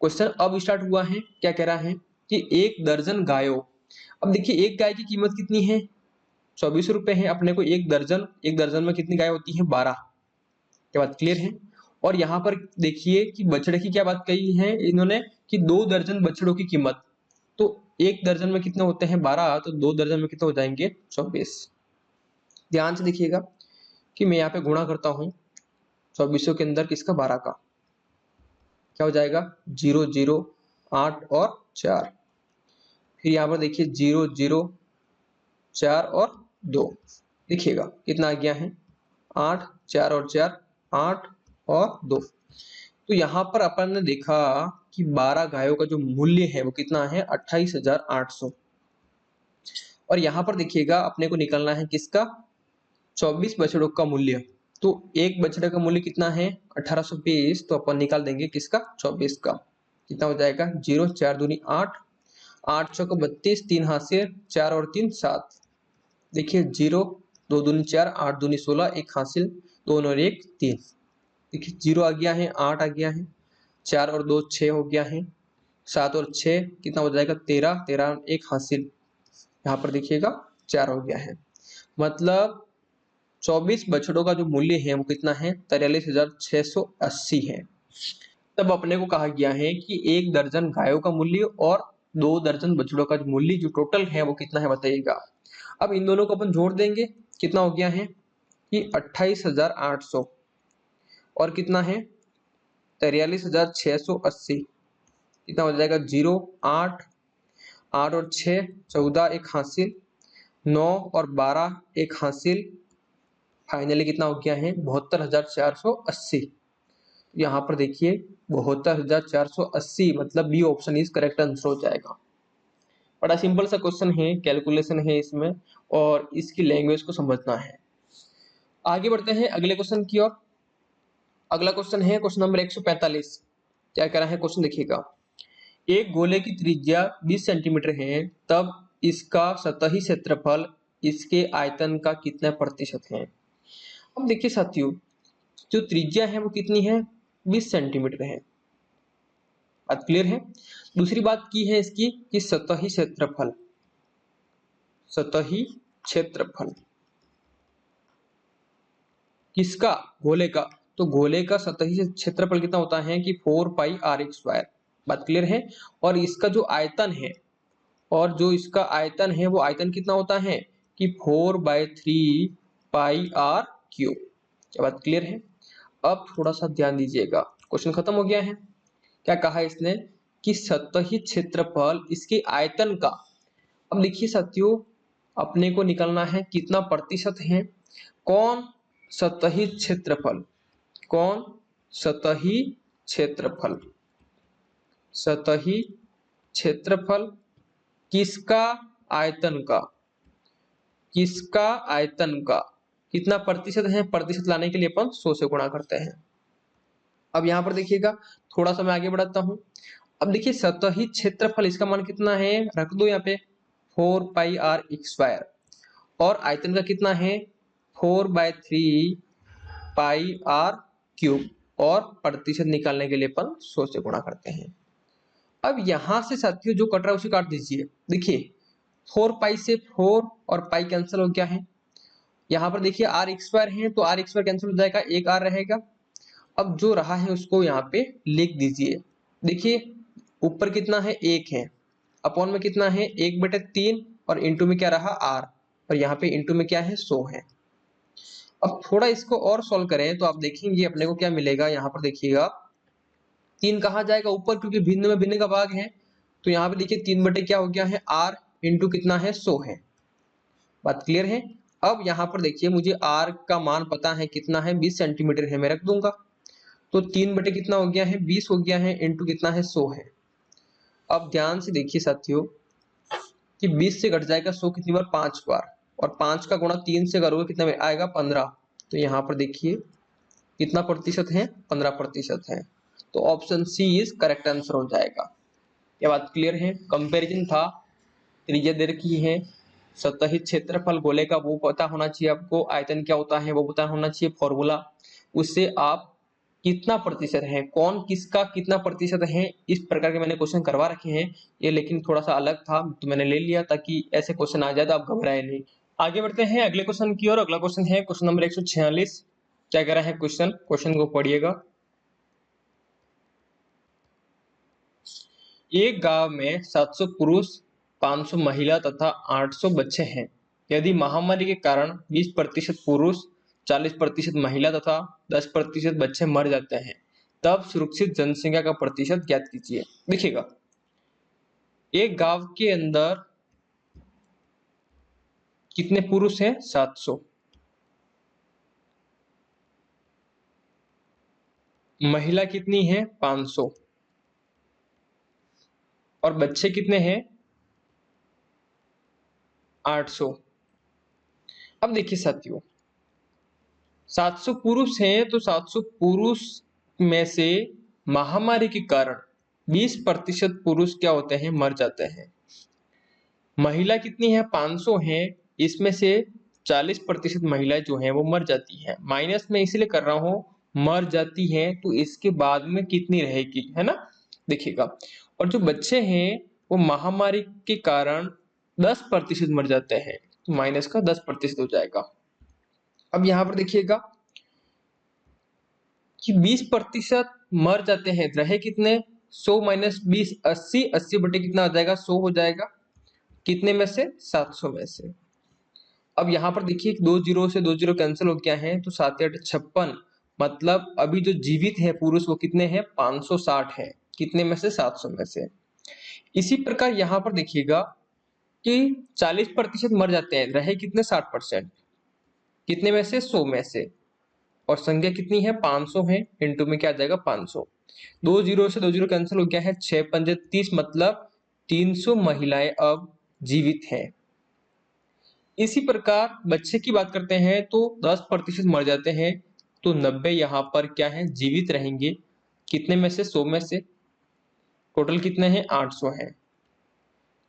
A: क्वेश्चन अब स्टार्ट हुआ है। क्या कह रहा है कि एक दर्जन गायों, अब देखिए एक गाय की कीमत कितनी है, 24 रुपए है। अपने को एक दर्जन में कितनी गाय होती है, 12। क्या बात क्लियर है? और यहाँ पर देखिए कि बछड़े की क्या बात कही है इन्होंने, कि 2 दर्जन बछड़ों की कीमत, तो एक दर्जन में कितने होते हैं, 12, तो 2 दर्जन में कितने हो जाएंगे, 24। ध्यान से देखिएगा कि मैं यहाँ पे गुणा करता हूँ 24 के अंदर किसका, 12 का। क्या हो जाएगा, 0 0 8 और 4। फिर यहाँ पर देखिए 0 0 4 और 2, देखिएगा कितना आ गया है, 8 4 और 4 8 और 2। तो यहाँ पर अपन ने देखा कि 12 गायों का जो मूल्य है वो कितना है, 28,800। और यहाँ पर देखिएगा अपने को निकलना है किसका, 24 बछड़ों का मूल्य। तो एक बछड़े का मूल्य कितना है, 1820, तो अपन निकाल देंगे किसका, 24 का। कितना हो जाएगा, 0 4 दूनी 8, 8 चौका 32, 3 हाथ से 4 और 3 7। देखिए 0 2 दूनी 4, 8 दूनी 16, एक हासिल, 2 और 1 3। देखिए 0 आ गया है, 8 आ गया है, 4 और 2 6 हो गया है, 7 और 6 कितना हो जाएगा, 13, 13 एक हासिल, यहाँ पर देखिएगा 4 हो गया है। मतलब 24 बछड़ों का जो मूल्य है वो कितना है, 43,680 है। तब अपने को कहा गया है कि एक दर्जन गायों का मूल्य और 2 दर्जन बछड़ों का जो मूल्य जो टोटल है वो कितना है बताइएगा। अब इन दोनों को अपन जोड़ देंगे, कितना हो गया है कि 28,800 और कितना है 43,680। कितना हो जाएगा, 0 8 8 और 6 14, एक हासिल, 9 और 12 एक हासिल, फाइनली कितना हो गया है, 72,480। यहाँ पर देखिए 72,480, मतलब B option is correct answer हो जाएगा। बड़ा सिंपल सा क्वेश्चन है, कैलकुलेशन है इसमें, और इसकी लैंग्वेज को समझना है। आगे बढ़ते हैं अगले क्वेश्चन की ओर। अगला क्वेश्चन है क्वेश्चन नंबर 145। क्या कह रहा है क्वेश्चन, देखिएगा। एक गोले की त्रिज्या 20 सेंटीमीटर है, तब इसका सतही क्षेत्रफल इसके आयतन का कितना प्रतिशत है। अब देखिए साथियों, जो त्रिज्या है वो कितनी है, 20 सेंटीमीटर है। बात क्लियर है? दूसरी बात की है इसकी कि सतही क्षेत्रफल, सतही क्षेत्रफल किसका, गोले का। तो गोले का सतही क्षेत्रफल कितना होता है कि 4 पाई आर स्क्वायर। बात क्लियर है? और इसका जो आयतन है, और जो इसका आयतन है वो आयतन कितना होता है कि 4/3 पाई आर क्यूब। क्या बात क्लियर है? अब थोड़ा सा ध्यान दीजिएगा, क्वेश्चन खत्म हो गया है। क्या कहा इसने कि सतही क्षेत्रफल इसके आयतन का, अब देखिए साथियों अपने को निकालना है कितना प्रतिशत है, कौन सतही क्षेत्रफल, कौन सतही क्षेत्रफल, सतही क्षेत्रफल किसका आयतन का, किसका आयतन का कितना प्रतिशत है, प्रतिशत लाने के लिए अपन 100 से गुणा करते हैं। अब यहां पर देखिएगा थोड़ा सा मैं आगे बढ़ाता हूं। अब देखिए सतही क्षेत्रफल इसका मान कितना है, रख दो यहाँ पे 4πr² और आयतन का कितना है 4/3πr³ और प्रतिशत निकालने के लिए अपन 100 से गुणा करते हैं। अब यहां से साथियों जो कट रहा है उसे काट दीजिए। देखिए 4 से 4 और पाई कैंसिल हो गया है। यहाँ पर देखिए r² है तो r² कैंसिल हो जाएगा, एक r रहेगा। अब जो रहा है उसको यहाँ पे लिख दीजिए। देखिए ऊपर कितना है, एक है, अपॉन में कितना है 1/3 और इंटू में क्या रहा r, और यहाँ पे इंटू में क्या है 100 है। अब थोड़ा इसको और सॉल्व करें तो आप देखेंगे अपने को क्या मिलेगा। यहाँ पर देखिएगा 3 कहाँ जाएगा ऊपर, क्योंकि भिन्न में भिन्न का भाग है, तो यहाँ पे देखिए 3 बटे क्या हो गया है r इंटू कितना है 100 है। बात क्लियर है। अब यहाँ पर देखिए मुझे r का मान पता है कितना है 20 सेंटीमीटर है, मैं रख दूंगा तो 3 बटे कितना हो गया है 20 हो गया है, इंटू कितना है 100 है। अब ध्यान से देखिए साथियों कि 20 से घट जाएगा 100 कितनी बार, 5 बार, और 5 का गुणा 3 से करोगे कितना आएगा 15। तो यहाँ पर देखिए कितना प्रतिशत है, 15% है। तो option C is correct answer हो जाएगा। ये बात क्लियर है। कंपैरिजन था, त्रिज्या दे रखी है, सतही क्षेत्रफल गोले का वो पता होना चाहिए आपको, आयतन क्या होता है वो पता होना चाहिए फॉर्मूला, उससे आप कितना प्रतिशत है, कौन किसका कितना प्रतिशत है, इस प्रकार के मैंने क्वेश्चन करवा रखे हैं ये, लेकिन थोड़ा सा अलग था तो मैंने ले लिया ताकि ऐसे क्वेश्चन आ जाए तो आप घबराए नहीं। आगे बढ़ते हैं अगले क्वेश्चन की ओर। अगला क्वेश्चन है क्वेश्चन नंबर 146। क्या कह रहा है क्वेश्चन, क्वेश्चन को पढ़िएगा। एक गांव में 700 पुरुष, 500 महिला तथा 800 बच्चे हैं। यदि महामारी के कारण 20% पुरुष, 40% महिला तथा 10% बच्चे मर जाते हैं, तब सुरक्षित जनसंख्या का प्रतिशत ज्ञात कीजिए। देखिएगा एक गांव के अंदर कितने पुरुष हैं, 700, महिला कितनी है 500, और बच्चे कितने हैं 800। अब देखिए साथियों 700 पुरुष हैं तो 700 पुरुष में से महामारी के कारण 20% पुरुष क्या होते हैं, मर जाते हैं। महिला कितनी है 500 है, इसमें से 40% महिलाएं जो हैं वो मर जाती हैं। माइनस में इसलिए कर रहा हूं, मर जाती हैं तो इसके बाद में कितनी रहेगी, है ना। देखिएगा और जो बच्चे हैं वो महामारी के कारण 10% मर जाते हैं, तो माइनस का 10% हो जाएगा। अब यहां पर देखिएगा कि 20% मर जाते हैं, रहे कितने 100 माइनस 20 80, 80 बटे कितना आ जाएगा 100 हो जाएगा, कितने में से 700 में से। अब यहाँ पर देखिए 2 जीरो से 2 जीरो कैंसिल हो गया है तो 7 8 56, मतलब अभी जो जीवित है पुरुष वो कितने हैं 560 है, कितने में से 700 में से। इसी प्रकार यहाँ पर देखिएगा कि 40% मर जाते हैं, रहे कितने 60%, कितने में से 100 में से, और संख्या कितनी है 500 है, इंटू में क्या आ जाएगा 500। 2 जीरो से 2 जीरो कैंसिल हो गया है, 6 पंजे 30, मतलब 300 महिलाएं अब जीवित हैं। इसी प्रकार बच्चे की बात करते हैं तो 10% मर जाते हैं, तो 90 यहाँ पर क्या है जीवित रहेंगे, कितने में से 100 में से। टोटल कितने हैं 800 है।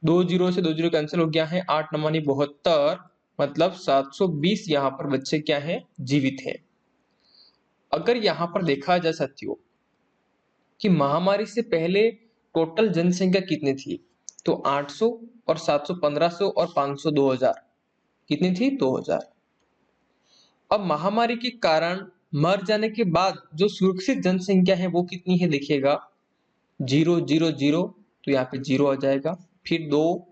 A: 2 जीरो से 2 जीरो कैंसिल हो गया है, 8 9 72, मतलब 720 यहाँ पर बच्चे क्या है जीवित है। अगर यहाँ पर देखा जाए साथियों कि महामारी से पहले टोटल जनसंख्या कितनी थी, तो 800 और 700 1500 और 500 2000, कितनी थी 2000। अब महामारी के कारण मर जाने के बाद जो सुरक्षित जनसंख्या है वो कितनी है, देखिएगा 0 0 0, तो यहाँ पे 0 आ जाएगा, फिर 2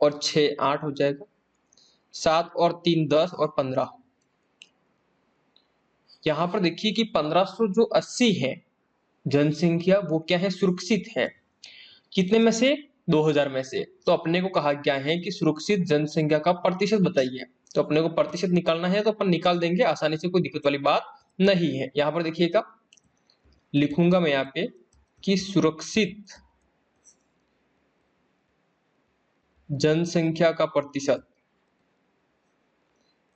A: और 6 8 हो जाएगा, 7 और 3 10 और 15। यहाँ पर देखिए कि 1580 है जनसंख्या वो क्या है सुरक्षित है, कितने में से? 2000 में से। तो अपने को कहा गया है कि सुरक्षित जनसंख्या का प्रतिशत बताइए। तो अपने को प्रतिशत निकालना है तो अपन निकाल देंगे आसानी से, कोई दिक्कत वाली बात नहीं है। यहां पर देखिएगा, लिखूंगा मैं यहाँ पे कि सुरक्षित जनसंख्या का प्रतिशत,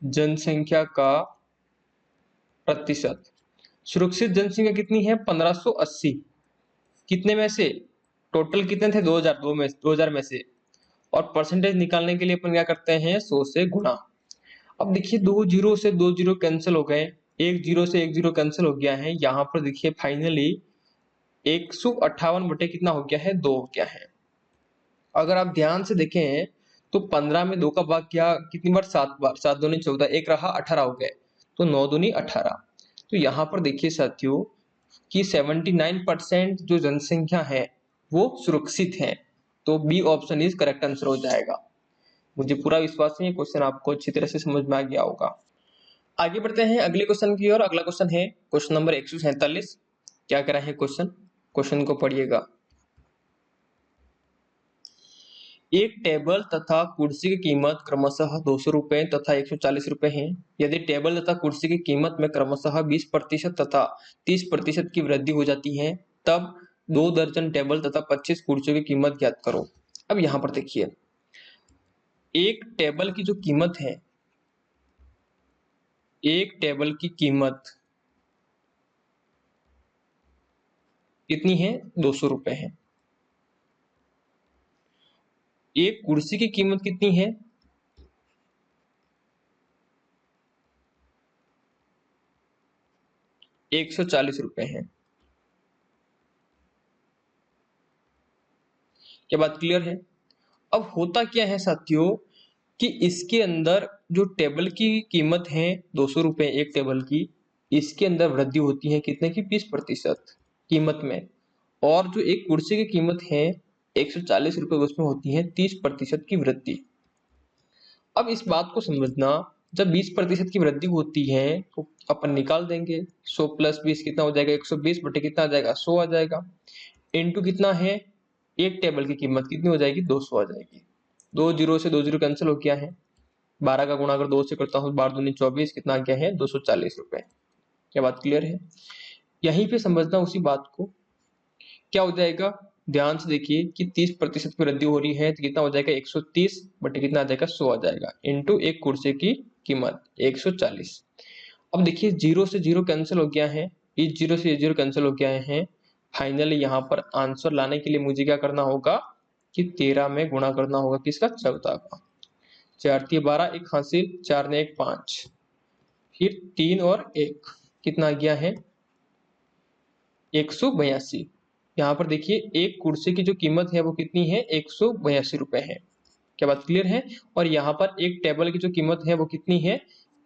A: जनसंख्या का प्रतिशत, सुरक्षित जनसंख्या कितनी है? 1580। कितने में से? टोटल कितने थे? 2000 में से। और परसेंटेज निकालने के लिए अपन क्या करते हैं? 100 से गुणा। अब देखिए, 2 जीरो से 2 जीरो कैंसिल हो गए, 1 जीरो से 1 जीरो कैंसिल हो गया है। यहाँ पर देखिए फाइनली 158 बटे कितना हो गया है? 2 हो गया है। अगर आप ध्यान से देखें तो 15 में 2 का भाग क्या कितनी बार? 7 बार। 7 दूनी 14, एक रहा 18 हो गए, तो 9 दूनी 18। तो यहाँ पर देखिए साथियों कि 79% जो जनसंख्या है वो सुरक्षित है। तो B option is correct answer हो जाएगा। मुझे पूरा विश्वास है ये क्वेश्चन आपको अच्छी तरह से समझ में आ गया होगा। आगे बढ़ते हैं अगले क्वेश्चन की ओर। अगला क्वेश्चन है क्वेश्चन नंबर 147। क्या कह रहा है क्वेश्चन? क्वेश्चन को पढ़िएगा। एक टेबल तथा कुर्सी की कीमत क्रमशः 200 रुपए तथा 140 रुपए है। यदि टेबल तथा कुर्सी की कीमत में क्रमशः 20% तथा 30% की वृद्धि हो जाती है, तब 2 दर्जन टेबल तथा 25 कुर्सियों की कीमत ज्ञात करो। अब यहां पर देखिए, एक टेबल की जो कीमत है, एक टेबल की कीमत कितनी है? 200 रुपए है। एक कुर्सी की कीमत कितनी है? 140 रुपए है। क्या बात क्लियर है? अब होता क्या है साथियों कि इसके अंदर जो टेबल की कीमत है 200 रुपए एक टेबल की, इसके अंदर वृद्धि होती है कितने की? 20% कीमत में। और जो एक कुर्सी की कीमत है 140 रुपए, उसमें होती है 30% की वृद्धि। अब इस बात को समझना, जब 20% की वृद्धि होती है तो अपन निकाल देंगे 100 प्लस 20 कितना हो जाएगा? 120 बटे कितना आ जाएगा? 100 आ जाएगा। इनटू कितना है? एक टेबल की कीमत कितनी हो जाएगी? 200 आ जाएगी। 2 जीरो से 2 जीरो कैंसिल हो गया है। 12 का गुणा अगर 2 से करता हूँ, 12 दूनी 24, कितना आ गया है? 240 रुपए। क्या बात क्लियर है? यहीं पे समझना उसी बात को। क्या हो जाएगा? ध्यान से देखिए कि 30% की वृद्धि हो रही है तो कितना हो जाएगा? 130 बटे कितना आ जाएगा? 100 आ जाएगा। इंटू एक कुर्सी की कीमत 140। अब देखिए, जीरो से जीरो कैंसिल हो गया है, इस जीरो से ये जीरो कैंसिल हो गया है। फाइनली यहाँ पर आंसर लाने के लिए मुझे क्या करना होगा कि 13 में गुणा करना होगा। किसका? 14 का। 4 3 12, एक हासिल, 4 ने 1 5, फिर 3 और 1 कितना आ गया है? 182। यहाँ पर देखिए एक कुर्सी की जो कीमत है वो कितनी है? 182 रुपए है। क्या बात क्लियर है? और यहाँ पर एक टेबल की जो कीमत है वो कितनी है?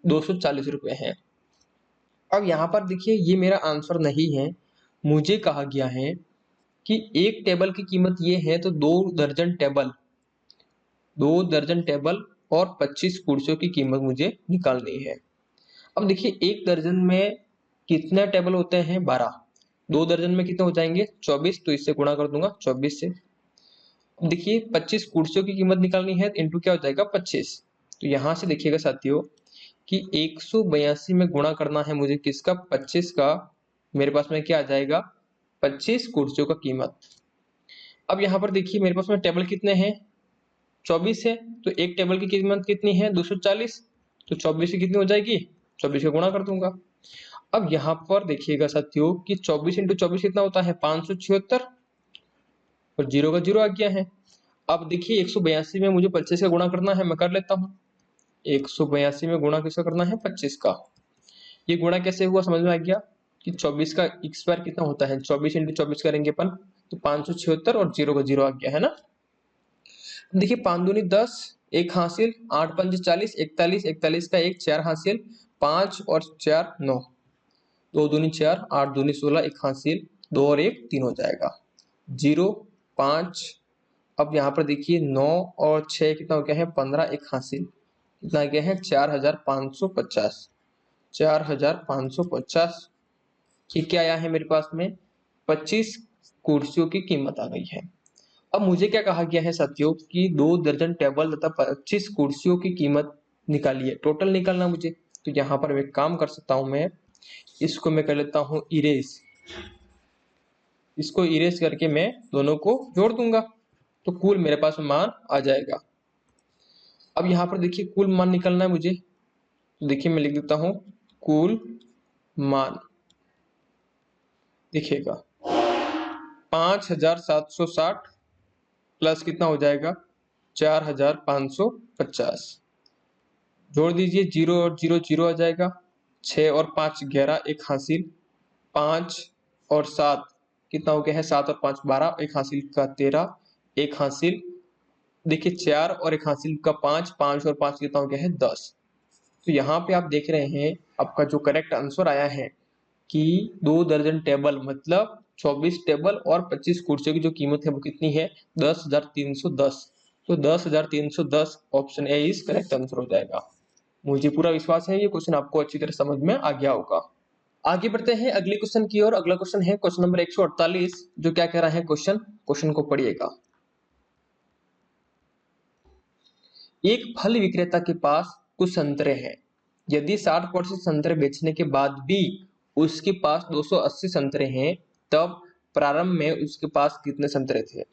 A: 240 रुपए है। अब यहाँ पर देखिए ये मेरा आंसर नहीं है, मुझे कहा गया है कि एक टेबल की कीमत ये है तो 2 दर्जन टेबल और 25 कुर्सियों की कीमत मुझे निकालनी है। अब देखिए एक दर्जन में कितने टेबल होते हैं? 12। 2 दर्जन में कितने हो जाएंगे? 24। तो इससे गुणा कर दूंगा 24 से। अब देखिए 25 कुर्सियों की कीमत निकालनी है, इंटू क्या हो जाएगा? 25। तो यहां से देखिएगा साथियों कि 182 में गुणा करना है मुझे किसका? 25 का। मेरे पास में क्या आ जाएगा? 25 कुर्सियों का कीमत। अब यहाँ पर देखिए मेरे पास में टेबल कितने हैं? 24 है। तो एक टेबल की कीमत कितनी है? 240। तो 24 की कितनी हो जाएगी? 24 का गुणा कर दूंगा। अब यहाँ पर देखिएगा साथियों कि 24 इंटू 24 कितना होता है? 576। और जीरो का जीरो आ गया है। अब देखिए 182 में मुझे 25 का गुणा करना है, मैं कर लेता हूँ। 182 में गुणा किसका करना है? 25 का। ये गुणा कैसे हुआ समझ में आ गया कि 24 का स्क्वायर कितना होता है? 24 इंटू 24 करेंगे अपन तो 576, और जीरो का जीरो आ गया है ना। देखिए 5 दूनी 10, एक हासिल, 8 पंजे 40, 41, 41 का एक, 4 हासिल, 5 और 4 9, 2 दूनी 4, 8 दूनी 16, एक हासिल, 2 और 1 3 हो जाएगा। 0 5। अब यहाँ पर देखिए 9 और 6 कितना हो गया है? 15, एक हासिल, कितना आ गया है? 4550। 4550 ये क्या आया है मेरे पास में? 25 कुर्सियों की कीमत आ गई है। अब मुझे क्या कहा गया है साथियों कि 2 दर्जन टेबल तथा 25 कुर्सियों की कीमत निकालिए, टोटल निकालना मुझे। तो यहाँ पर एक काम कर सकता हूं मैं, इसको मैं कर लेता हूं इरेज, इसको इरेज करके मैं दोनों को जोड़ दूंगा, तो कुल मेरे पास मान आ जाएगा। अब यहाँ पर देखिए कुल मान निकलना है मुझे, तो देखिए मैं लिख देता हूं कुल मान, देखिएगा 5760 प्लस कितना हो जाएगा 4550, जोड़ दीजिए, जीरो और जीरो जीरो आ जाएगा, 6 और 5 11, एक हासिल, 5 और 7 कितना हो गया है, 7 और 5 12, एक हासिल का 13, एक हासिल, देखिए 4 और एक हासिल का 5, 5 और 5 कितना हो गया है 10। तो यहाँ पे आप देख रहे हैं आपका जो करेक्ट आंसर आया है कि 2 दर्जन टेबल मतलब 24 टेबल और 25 कुर्सियों की जो कीमत है वो कितनी है 10,310। तो 10,310 option A is correct answer हो जाएगा। मुझे पूरा विश्वास है ये क्वेश्चन आपको अच्छी तरह समझ में आ गया होगा। आगे बढ़ते हैं अगले क्वेश्चन की ओर। अगला क्वेश्चन है क्वेश्चन नंबर 148, जो क्या कह रहा है क्वेश्चन को पढ़िएगा। एक फल विक्रेता के पास कुछ संतरे हैं, यदि 60% संतरे बेचने के बाद भी उसके पास 280 संतरे हैं, तब प्रारंभ में उसके पास कितने संतरे थे।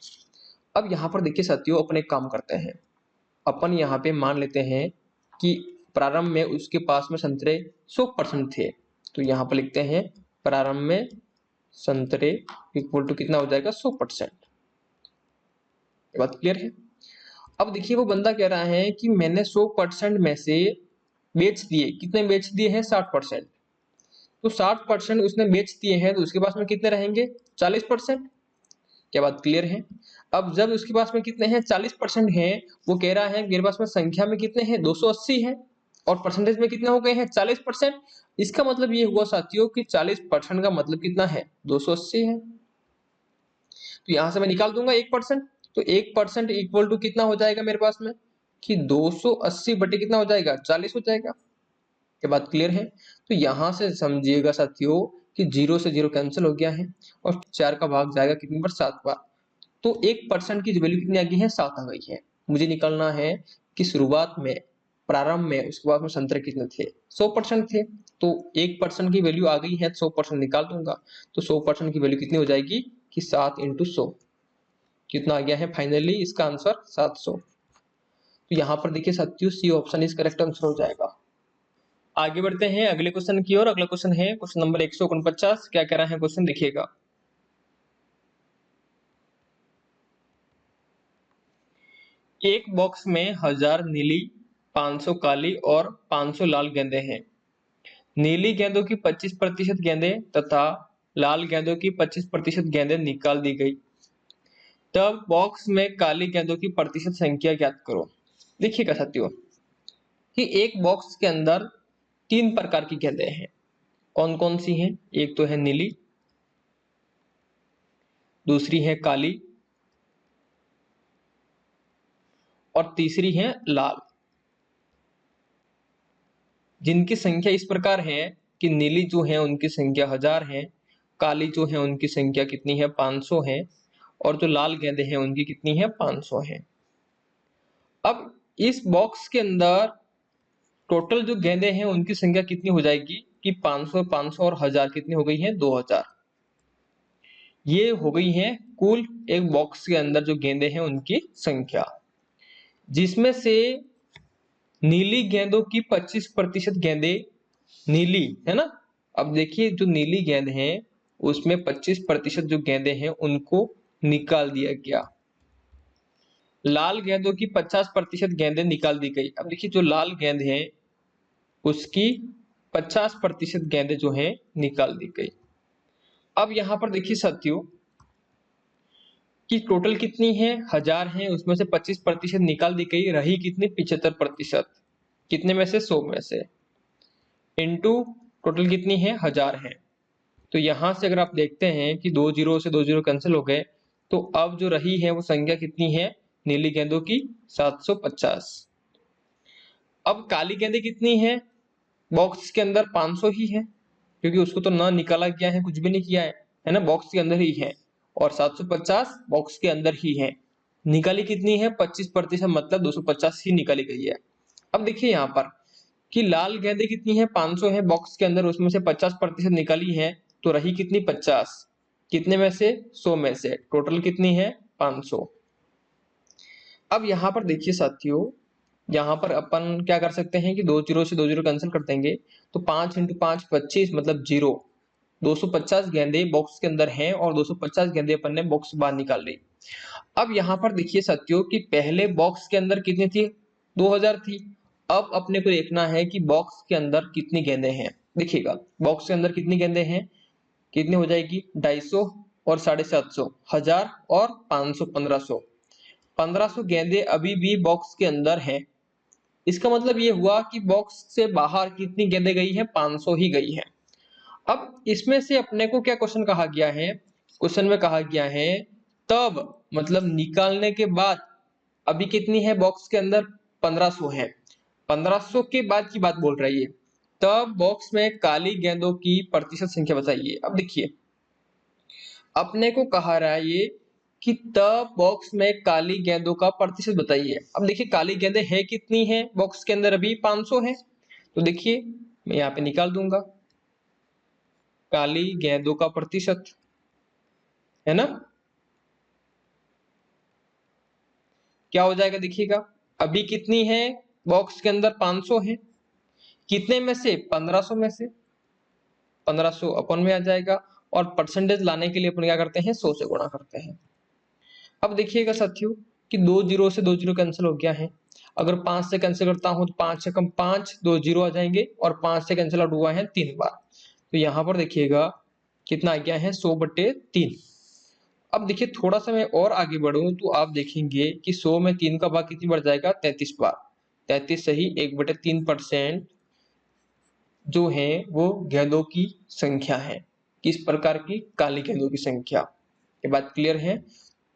A: अब यहाँ पर देखिए साथियों, अपन एक काम करते हैं, अपन यहाँ पे मान लेते हैं कि प्रारंभ में उसके पास में संतरे 100% थे, तो यहाँ पर लिखते हैं प्रारंभ में संतरे इक्वल टू कितना हो जाएगा 100%। ये बात क्लियर है। अब देखिए वो बंदा कह रहा है कि मैंने 100% में से बेच दिए, कितने बेच दिए हैं 60%, तो 60% उसने बेच दिए हैं, तो उसके पास में कितने रहेंगे 40%। क्या बात क्लियर है। अब जब उसके पास में कितने हैं 40% है, वो कह रहा है मेरे पास में संख्या में कितने हैं 280 है, और परसेंटेज में कितने हो गए हैं 40%। इसका मतलब ये हुआ साथियों कि 40% का मतलब कितना है 280 है। तो यहां से मैं निकाल दूंगा 1%, तो 1% इक्वल टू कितना हो जाएगा मेरे पास में कि 280 बटे कितना हो जाएगा 40 हो जाएगा। ये बात क्लियर है। तो यहां से समझिएगा साथियों कि 0 से 0 कैंसिल हो गया है, और 4 का भाग जाएगा कितनी बार 7 बार, तो 1% की वैल्यू कितनी आ गई है 7 आ गई है। मुझे निकालना है कि शुरुआत में प्रारंभ में उसके बाद में संतरे कितने थे 100% थे, तो 1% की वैल्यू आ गई है 100% निकाल दूंगा, तो 100% की वैल्यू कितनी हो जाएगी कि 7 इंटू 100, कितना आ गया है फाइनली इसका आंसर 700। तो यहाँ पर देखिए साथियों C option is correct answer हो जाएगा। आगे बढ़ते हैं अगले क्वेश्चन की ओर। अगला क्वेश्चन है क्वेश्चन नंबर 149। क्या कह रहा है क्वेश्चन देखिएगा। एक बॉक्स में 1000 नीली, 500 काली और 500 लाल गेंदे हैं। नीली गेंदों की 25% गेंदें तथा लाल गेंदों की 25% गेंदें निकाल दी गई, तब बॉक्स में काली गेंदों की प्रतिशत संख्या ज्ञात करो। देखिएगा साथियों कि एक बॉक्स के अंदर 3 प्रकार की गेंदें हैं। कौन कौन सी हैं, एक तो है नीली, दूसरी है काली, और तीसरी है लाल, जिनकी संख्या इस प्रकार है कि नीली जो है उनकी संख्या 1000 है, काली जो है उनकी संख्या कितनी है 500 है, और जो लाल गेंदे हैं उनकी कितनी है 500 है। अब इस बॉक्स के अंदर टोटल जो गेंदे हैं उनकी संख्या कितनी हो जाएगी कि 500 500 और 1000 कितनी हो गई है 2000। ये हो गई है कुल एक बॉक्स के अंदर जो गेंदे हैं उनकी संख्या, जिसमें से नीली गेंदों की 25% गेंदे नीली है ना। अब देखिए जो नीली गेंद है उसमें 25% जो गेंदे हैं उनको निकाल दिया गया, लाल गेंदों की 50% गेंदें निकाल दी गई। अब देखिए जो लाल गेंद है उसकी 50% गेंदें जो है निकाल दी गई। अब यहां पर देखिए साथियों कि टोटल कितनी है 1000 है, उसमें से 25% निकाल दी गई, रही कितनी 75%, कितने में से 100 में से, इनटू टोटल कितनी है 1000 है। तो यहां से अगर आप देखते हैं कि 2 जीरो से 2 जीरो कैंसिल हो गए, तो अब जो रही है वो संख्या कितनी है नीली गेंदों की 750। अब काली गेंदें कितनी है, बॉक्स के अंदर 500 ही है, क्योंकि उसको तो ना निकाला गया है कुछ भी नहीं किया है ना, बॉक्स के अंदर ही है, और 750 बॉक्स के अंदर ही है, निकाली कितनी है 25%, मतलब 250 ही निकाली गई है। अब देखिए यहाँ पर कि लाल गेंदें कितनी है 500 है बॉक्स के अंदर, उसमें से 50% निकाली है तो रही कितनी 50, कितने में से 100 में से, टोटल कितनी है 500। अब यहाँ पर देखिए साथियों, यहाँ पर अपन क्या कर सकते हैं कि 2 जीरो से 2 जीरो कैंसिल कर देंगे, तो 5 × 5 25 मतलब 0। 250 गेंदे बॉक्स के अंदर हैं और 250 गेंदे अपन ने बॉक्स से बाहर निकाल ली। अब यहाँ पर देखिए साथियों कि पहले बॉक्स के अंदर कितनी थी 2000 थी। अब अपने को देखना है कि बॉक्स के अंदर कितनी गेंदे हैं। देखिएगा बॉक्स के अंदर कितनी गेंदे हैं, कितनी हो जाएगी 250 और 750, 1000 और 500, 1500। 1500 गेंदे अभी भी बॉक्स के अंदर हैं। इसका मतलब ये हुआ कि बॉक्स से बाहर कितनी गेंदें गई है 500 ही गई है। अब इसमें से अपने को क्या क्वेश्चन कहा गया है, क्वेश्चन में कहा गया है तब मतलब निकालने के बाद अभी कितनी है बॉक्स के अंदर 1500 है, 1500 के बाद की बात बोल रही है। तब बॉक्स में काली गेंदों की प्रतिशत संख्या बताइए। अब देखिए अपने को कहा रहा है ये कि तब बॉक्स में काली गेंदों का प्रतिशत बताइए। अब देखिए काली गेंदें है कितनी है बॉक्स के अंदर, अभी 500 है, तो देखिए मैं यहाँ पे निकाल दूंगा काली गेंदों का प्रतिशत, है ना। क्या हो जाएगा देखिएगा, अभी कितनी है बॉक्स के अंदर 500 है, कितने में से 1500 में से, 1500 अपन में आ जाएगा और परसेंटेज लाने के लिए अपन क्या करते हैं 100 से गुणा करते हैं। अब देखिएगा साथियों कि 2 जीरो से 2 जीरो कैंसिल हो गया है। अगर 5 से कैंसिल करता हूं तो 5 से कम 5, 2 जीरो आ जाएंगे और 5 से कैंसिल आउट हुआ है 3 बार, तो यहां पर देखिएगा कितना आ गया है 100/3। अब देखिए थोड़ा सा मैं और आगे बढ़ूं तो आप देखेंगे कि 100 में 3 का भाग कितनी बार जाएगा 33 बार। 33 सही 1/3% जो है वो गेंदों की संख्या है। किस प्रकार की, काली गेंदों की संख्या। ये बात क्लियर है।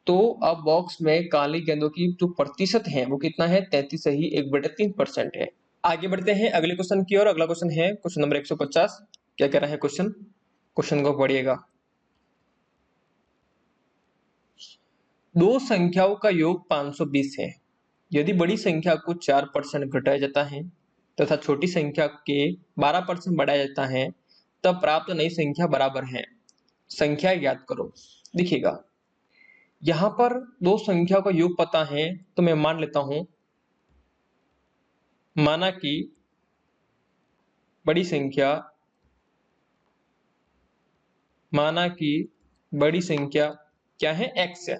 A: तो अब बॉक्स में काली गेंदों की जो प्रतिशत है वो कितना है 33 सही 1/3% है। आगे बढ़ते हैं अगले क्वेश्चन की ओर। अगला क्वेश्चन है क्वेश्चन नंबर 150। क्या कह रहा है क्वेश्चन, क्वेश्चन को पढ़िएगा। दो संख्याओं का योग 520 है। यदि बड़ी संख्या को 4% घटाया जाता है तथा छोटी संख्या के 12% बढ़ाया जाता है तब प्राप्त नई संख्या बराबर है, संख्या ज्ञात करो। देखिएगा यहां पर दो संख्या का योग पता है तो मैं मान लेता हूं, माना कि बड़ी संख्या, माना कि बड़ी संख्या क्या है x है।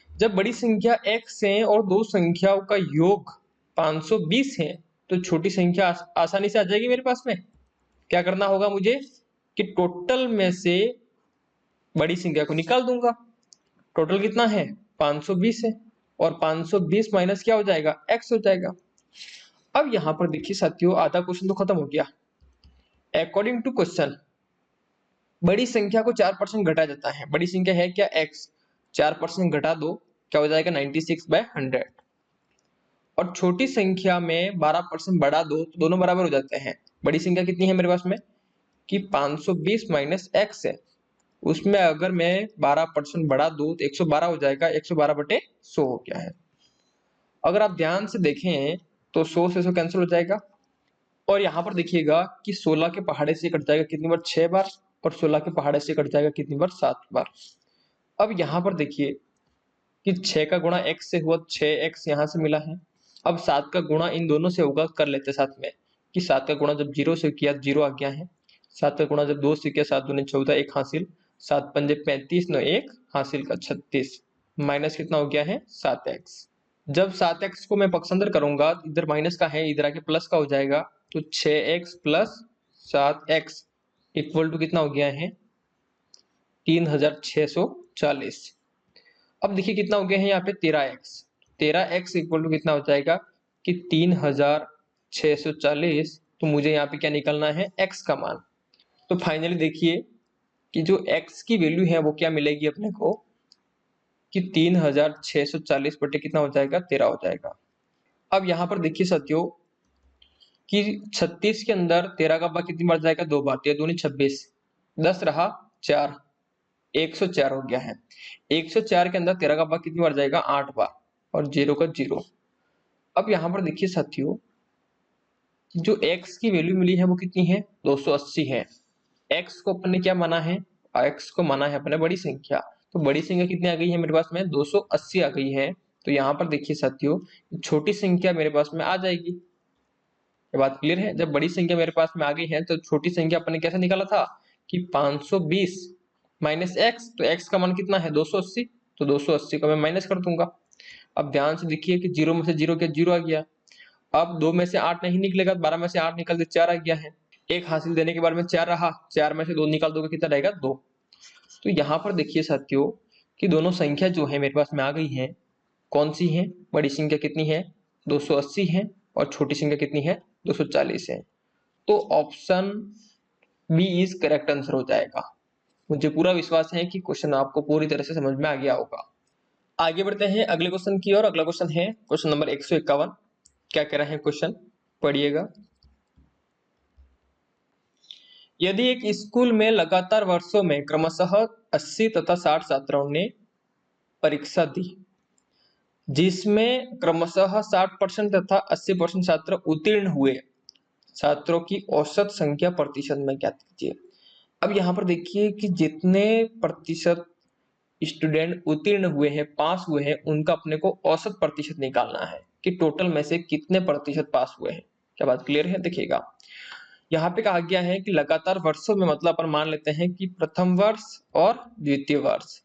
A: जब बड़ी संख्या x है और दो संख्याओं का योग 520 है तो छोटी संख्या आसानी से आ जाएगी मेरे पास में। क्या करना होगा मुझे कि टोटल में से बड़ी संख्या को निकाल दूंगा। टोटल कितना है 520 है और 520 माइनस क्या हो जाएगा x हो जाएगा। अब यहां पर देखिए साथियों आधा क्वेश्चन तो खत्म हो गया। अकॉर्डिंग टू क्वेश्चन बड़ी संख्या को 4% घटाया जाता है, बड़ी संख्या है क्या x, 4% घटा दो क्या हो जाएगा 96/100 और छोटी संख्या में 12% बढ़ा दो तो दोनों बराबर हो जाते हैं। बड़ी संख्या कितनी है मेरे पास में कि 520 माइनस x है, उसमें अगर मैं 12% बढ़ा दूं तो 112 हो जाएगा, 112/100 हो गया है। अगर आप ध्यान से देखें तो 100 से 100 कैंसिल हो जाएगा और यहाँ पर देखिएगा कि 16 के पहाड़े से कट जाएगा कितनी बार 6 बार और 16 के पहाड़े से कट जाएगा कितनी बार 7 बार। अब यहाँ पर देखिए कि 6 का गुणा x से हुआ 6x यहाँ से मिला है। अब 7 का गुणा इन दोनों से होगा, कर लेते साथ में कि 7 का गुणा जब 0 से किया 0 आ गया है, 7 का गुणा जब 2 से किया 7 दूनी 14 1 हासिल, 7 पंजे 35 9 1 हासिल का 36 माइनस कितना हो गया है 7x। जब 7x को मैं पक्ष अंदर करूंगा इधर माइनस का है इधर आके प्लस का हो जाएगा, तो 6x plus 7x equal to कितना हो गया है 3640। अब देखिए कितना हो गया है यहाँ पे 13x, 13x इक्वल टू कितना हो जाएगा कि 3640। तो मुझे यहाँ पे क्या निकलना है x का मान। तो फाइनली देखिए कि जो x की वैल्यू है वो क्या मिलेगी अपने को कि 3640 बटे कितना हो जाएगा 13 हो जाएगा। अब यहाँ पर देखिए साथियों कि 36 के अंदर 13 का भाग कितनी बार जाएगा 2 बार, 13 दूनी 26, 10 रहा 4 104 हो गया है। 104 के अंदर 13 का भाग कितनी बार जाएगा? 8 बार, और 0 का 0। अब यहाँ पर देखिए साथियों, जो x की वैल्यू मिली है वो कितनी है? 280 है। x को अपन ने क्या माना है? x को माना है अपने बड़ी संख्या। तो बड़ी संख्या कितनी आ गई है मेरे पास में? 280 आ गई है। तो यहाँ पर देखिए साथियों, छोटी संख्या मेरे पास में आ जाएगी। ये बात क्लियर है? जब बड़ी संख्या मेरे पास में आ गई है तो छोटी संख्या अपन ने कैसे निकाला था कि 520 माइनस x, तो x का मान कितना है? 280। तो 280 को मैं माइनस कर दूंगा। अब ध्यान से देखिए कि 0 में से 0 के 0 आ गया। अब 2 में से 8 नहीं निकलेगा, 12 में से 8 निकल के 4 आ गया है। एक हासिल देने के बाद में 4 रहा, 4 में से 2 निकाल दोगे कितना रहेगा? 2। तो यहाँ पर देखिए साथियों कि दोनों संख्या जो है मेरे पास में आ गई है, कौन सी है? बड़ी संख्या कितनी है? 280 है, और छोटी संख्या कितनी है? 240 है। तो option B is correct answer हो जाएगा। मुझे पूरा विश्वास है कि क्वेश्चन आपको पूरी तरह से समझ में आ गया होगा। आगे बढ़ते हैं अगले क्वेश्चन की ओर। अगला क्वेश्चन है क्वेश्चन नंबर 151। क्या कह रहे हैं क्वेश्चन? पढ़िएगा। यदि एक स्कूल में लगातार वर्षों में क्रमशः 80 तथा 60 छात्रों ने परीक्षा दी, जिसमें क्रमशः 60% तथा 80% छात्र उत्तीर्ण हुए, छात्रों की औसत संख्या प्रतिशत में ज्ञात कीजिए। अब यहाँ पर देखिए कि जितने प्रतिशत स्टूडेंट उत्तीर्ण हुए हैं, पास हुए हैं, उनका अपने को औसत प्रतिशत निकालना है कि टोटल में से कितने प्रतिशत पास हुए हैं। क्या बात क्लियर है? देखिएगा, यहाँ पे कहा गया है कि लगातार वर्षों में, मतलब अपन मान लेते हैं कि प्रथम वर्ष और द्वितीय वर्ष।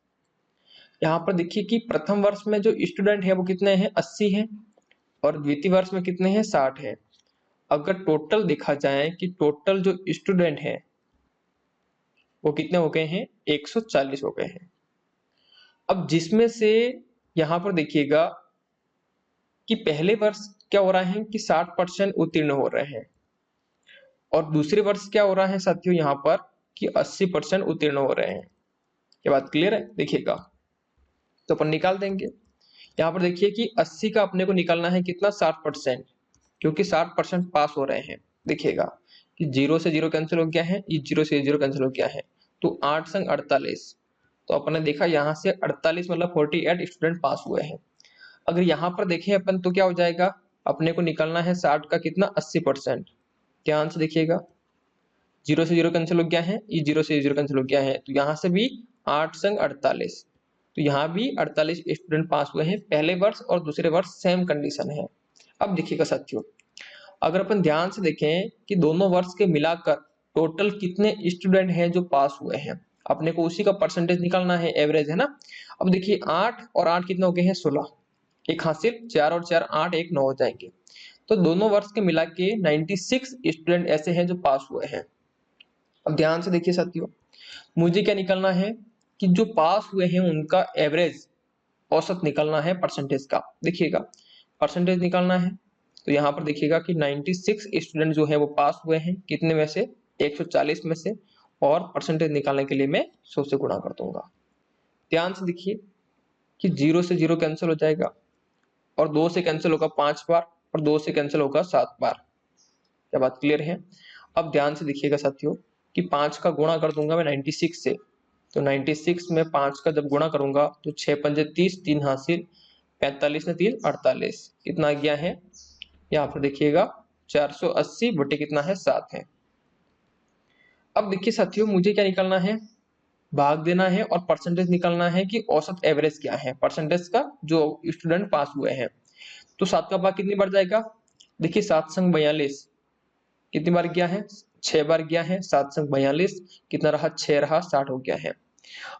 A: यहाँ पर देखिए कि प्रथम वर्ष में जो स्टूडेंट है वो कितने हैं? 80 है, और द्वितीय वर्ष में कितने हैं? 60 है। अगर टोटल देखा जाए कि टोटल जो स्टूडेंट है वो कितने हो गए हैं? 140 हो गए हैं। अब जिसमें से यहाँ पर देखिएगा कि पहले वर्ष क्या हो रहा है कि 60% उत्तीर्ण हो रहे हैं, और दूसरे वर्ष क्या हो रहा है साथियों यहाँ पर कि 80% उत्तीर्ण हो रहे हैं। ये बात क्लियर है? देखिएगा, तो अपन निकाल देंगे। यहाँ पर देखिए कि 80 का अपने को निकालना है कितना? 60%, क्योंकि 60% पास हो रहे हैं। देखिएगा कि 0 से 0 कैंसिल हो गया है, ये 0 से 0 कैंसिल हो गया है, तो 8 संग 48। तो अपन ने देखा यहाँ से 48 मतलब 48 स्टूडेंट पास हुए हैं। अगर यहाँ पर देखें अपन तो क्या हो जाएगा? अपने को निकालना है 60 का कितना? 80%। ध्यान से देखिएगा, 0 से 0 कैंसिल हो गया है, ये 0 से 0 कैंसिल हो गया है, तो यहाँ से भी 8 संग 48, तो यहाँ भी 48 स्टूडेंट पास हुए हैं। पहले वर्ष और दूसरे वर्ष सेम कंडीशन है। अब देखिएगा साथियों, अगर अपन ध्यान से देखें कि दोनों वर्ष के मिलाकर टोटल कितने स्टूडेंट हैं जो पास हुए हैं, अपने को उसी का परसेंटेज निकालना है, एवरेज है ना। अब देखिए 8 और 8 कितने हो गए हैं? 16। एक हासिल, 4 और 4 8, 1 9 हो जाएंगे। तो दोनों वर्ष के मिला के 96 स्टूडेंट ऐसे हैं जो पास हुए हैं। अब ध्यान से देखिए साथियों, मुझे क्या निकालना है कि जो पास हुए हैं उनका एवरेज औसत निकालना है परसेंटेज का। देखिएगा, परसेंटेज निकालना है, तो यहाँ पर देखिएगा कि 96 स्टूडेंट जो है वो पास हुए हैं, कितने में से? 140 में से, और परसेंटेज निकालने के लिए मैं 100 से गुणा कर दूंगा। ध्यान से देखिए कि 0 से 0 कैंसिल हो जाएगा, और 2 से कैंसिल होगा 5 बार, और 2 से कैंसिल होगा 7 बार। क्या बात क्लियर है? अब ध्यान से देखिएगा साथियों कि 5 का गुणा कर दूंगा मैं 96 से, तो 96 में 5 का जब गुणा करूंगा तो 6 पंजे 30, 3 हासिल, 45 में 3 48, कितना आ गया है? यहाँ पर देखिएगा 480 बटे कितना है? 7 है। अब देखिए साथियों, मुझे क्या निकालना है? भाग देना है और परसेंटेज निकालना है कि औसत एवरेज क्या है परसेंटेज का जो स्टूडेंट पास हुए हैं। तो 7 का भाग कितनी बार जाएगा? देखिए 7 संग 42 कितनी बार गया है? 6 बार गया है। 7 संग 42 कितना रहा? 6 रहा, 60 हो गया है।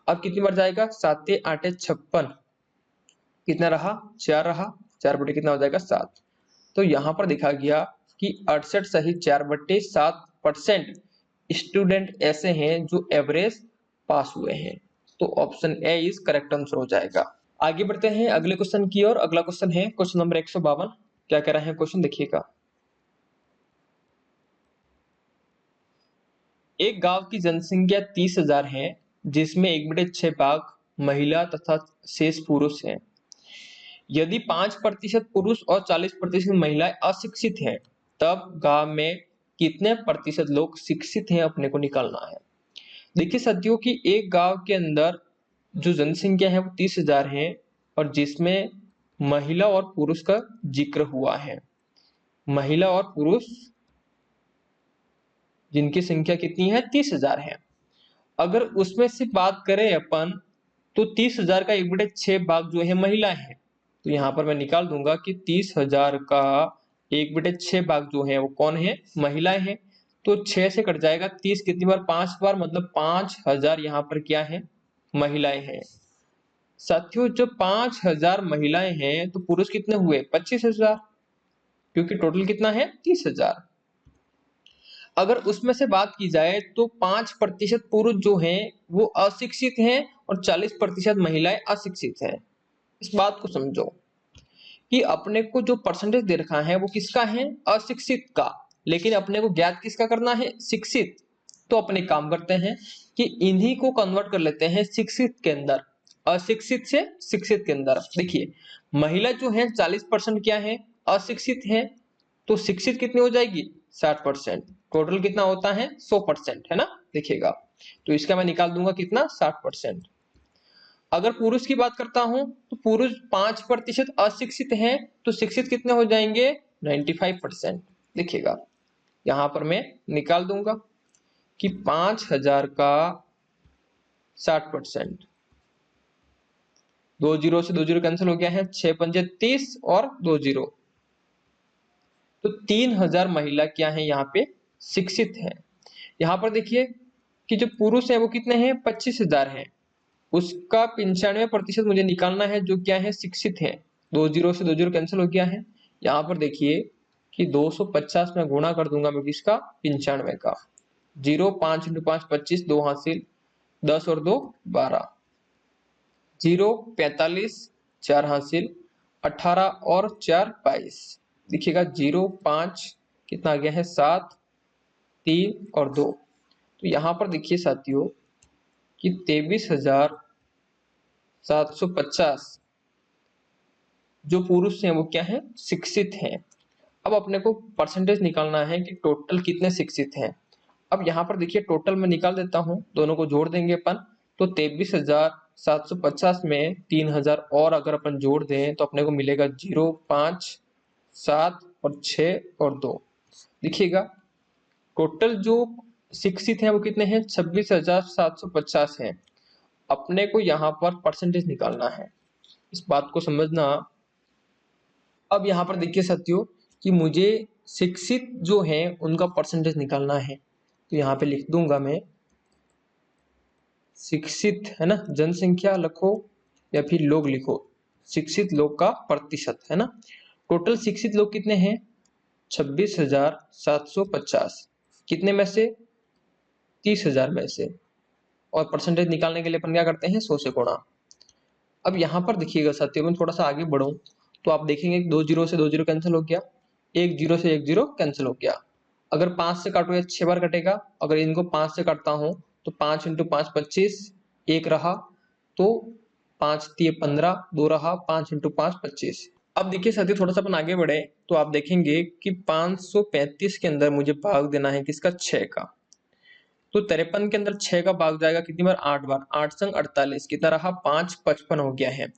A: अब कितनी बार जाएगा? 7 8 56 कितना रहा? 4 रहा, 4 बटे कितना हो जाएगा? 7। तो यहाँ पर देखा गया कि 68 सहित 4/7% स्टूडेंट ऐसे हैं जो एवरेज पास हुए हैं। तो option A is correct answer हो जाएगा। आगे बढ़ते हैं अगले क्वेश्चन की ओर। अगला क्वेश्चन है क्वेश्चन नंबर 152। क्या कह रहा है क्वेश्चन? देखिएगा, एक गांव की जनसंख्या 30,000 है, जिसमें 1/6 भाग महिला तथा शेष पुरुष हैं। यदि 5% पुरुष और 40% महिलाएं अशिक्षित हैं, तब गांव में कितने प्रतिशत लोग शिक्षित हैं अपने को निकालना है। देखिए साथियों कि एक गांव के अंदर जो जनसंख्या है वो 30,000 है और जिसमें महिला और पुरुष का जिक्र हुआ है। महिला और पुरुष जिनकी संख्या कितनी है 30,000 है। अगर उसमें से बात करें अपन तो 30,000 का 1/6 भाग जो है महिला है, तो यहाँ पर मैं निकाल दूंगा कि 30,000 का 1/6 भाग जो है वो कौन है, महिलाएं हैं। तो 6 से कट जाएगा 30 कितनी बार, 5 बार, मतलब 5,000 यहाँ पर क्या है, महिलाएं हैं। साथियों जब 5,000 महिलाएं हैं तो पुरुष कितने हुए 25,000, क्योंकि टोटल कितना है 30,000। अगर उसमें से बात की जाए तो 5% पुरुष जो हैं वो अशिक्षित हैं और 40% महिलाएं अशिक्षित हैं। इस बात को समझो कि अपने को जो परसेंटेज दे रखा है वो किसका है, अशिक्षित का, लेकिन अपने को ज्ञात किसका करना है, शिक्षित। तो अपने काम करते हैं कि इन्हीं को कन्वर्ट कर लेते हैं शिक्षित के अंदर, अशिक्षित से शिक्षित के अंदर। देखिए महिला जो है 40% क्या है, अशिक्षित है, तो शिक्षित कितनी हो जाएगी 60%। टोटल कितना होता है 100% है ना, देखिएगा। तो इसका मैं निकाल दूंगा कितना 60%। अगर पुरुष की बात करता हूं तो पुरुष 5% अशिक्षित हैं, तो शिक्षित कितने हो जाएंगे 95%। देखिएगा यहां पर मैं निकाल दूंगा कि 5,000 का 60%, 2 जीरो से 2 जीरो कैंसिल हो गया है, 6 पंजे 30 और 2 जीरो, तो 3,000 महिला क्या है यहाँ पे शिक्षित है। यहाँ पर देखिए कि जो पुरुष है वो कितने हैं 25,000 है, उसका 95% मुझे निकालना है जो क्या है शिक्षित है। 2 जीरो से 2 जीरो कैंसिल हो गया है। यहाँ पर देखिए कि 250 में गुणा कर दूंगा मैं किसका 95 का, 0 5 × 5 25, 2 हासिल, 10 और 2 12, 0 45, 4 हासिल, 18 और 4 22। देखिएगा 0 5 कितना आ गया है 7 3 और 2। तो यहाँ पर देखिए साथियों कि 23,750 जो पुरुष हैं वो क्या है शिक्षित हैं। अब अपने को परसेंटेज निकालना है कि टोटल कितने शिक्षित हैं। अब यहाँ पर देखिए टोटल मैं निकाल देता हूँ, दोनों को जोड़ देंगे अपन, तो 23,750 में 3,000 और अगर अपन जोड़ दें तो अपने को मिलेगा 0 5 7 और 6 और 2। देखिएगा टोटल जो शिक्षित हैं वो कितने हैं 26,750 हैं। अपने को यहाँ पर परसेंटेज निकालना है, इस बात को समझना। अब यहाँ पर देखिए साथियों कि मुझे शिक्षित जो है उनका परसेंटेज निकालना है, तो यहाँ पे लिख दूंगा मैं शिक्षित है ना, जनसंख्या लिखो या फिर लोग लिखो, शिक्षित लोग का प्रतिशत है ना। टोटल शिक्षित लोग कितने हैं 26,750, कितने में से 30,000 में से, और परसेंटेज निकालने के लिए अपन क्या करते हैं 100 से गुणा। अब यहाँ पर देखिएगा साथियों मैं थोड़ा सा आगे बढ़ूं तो आप देखेंगे 2 जीरो से 2 जीरो कैंसिल हो गया, 1 जीरो से 1 जीरो कैंसिल हो गया। अगर 5 से काटो या 6 बार कटेगा, अगर इनको 5 से काटता हूं तो 5 × 5 25, 1 रहा, तो 5 × 15, 2 रहा, 5 × 5 25। अब देखिए साथियों थोड़ा सा अपन आगे बढ़े तो आप देखेंगे कि 535 के अंदर मुझे भाग देना है किसका 6 का, तो 53 के अंदर 6 का भाग जाएगा कितनी बार 8 बार, 8 संग 48, कितना रहा 5 55 हो गया है।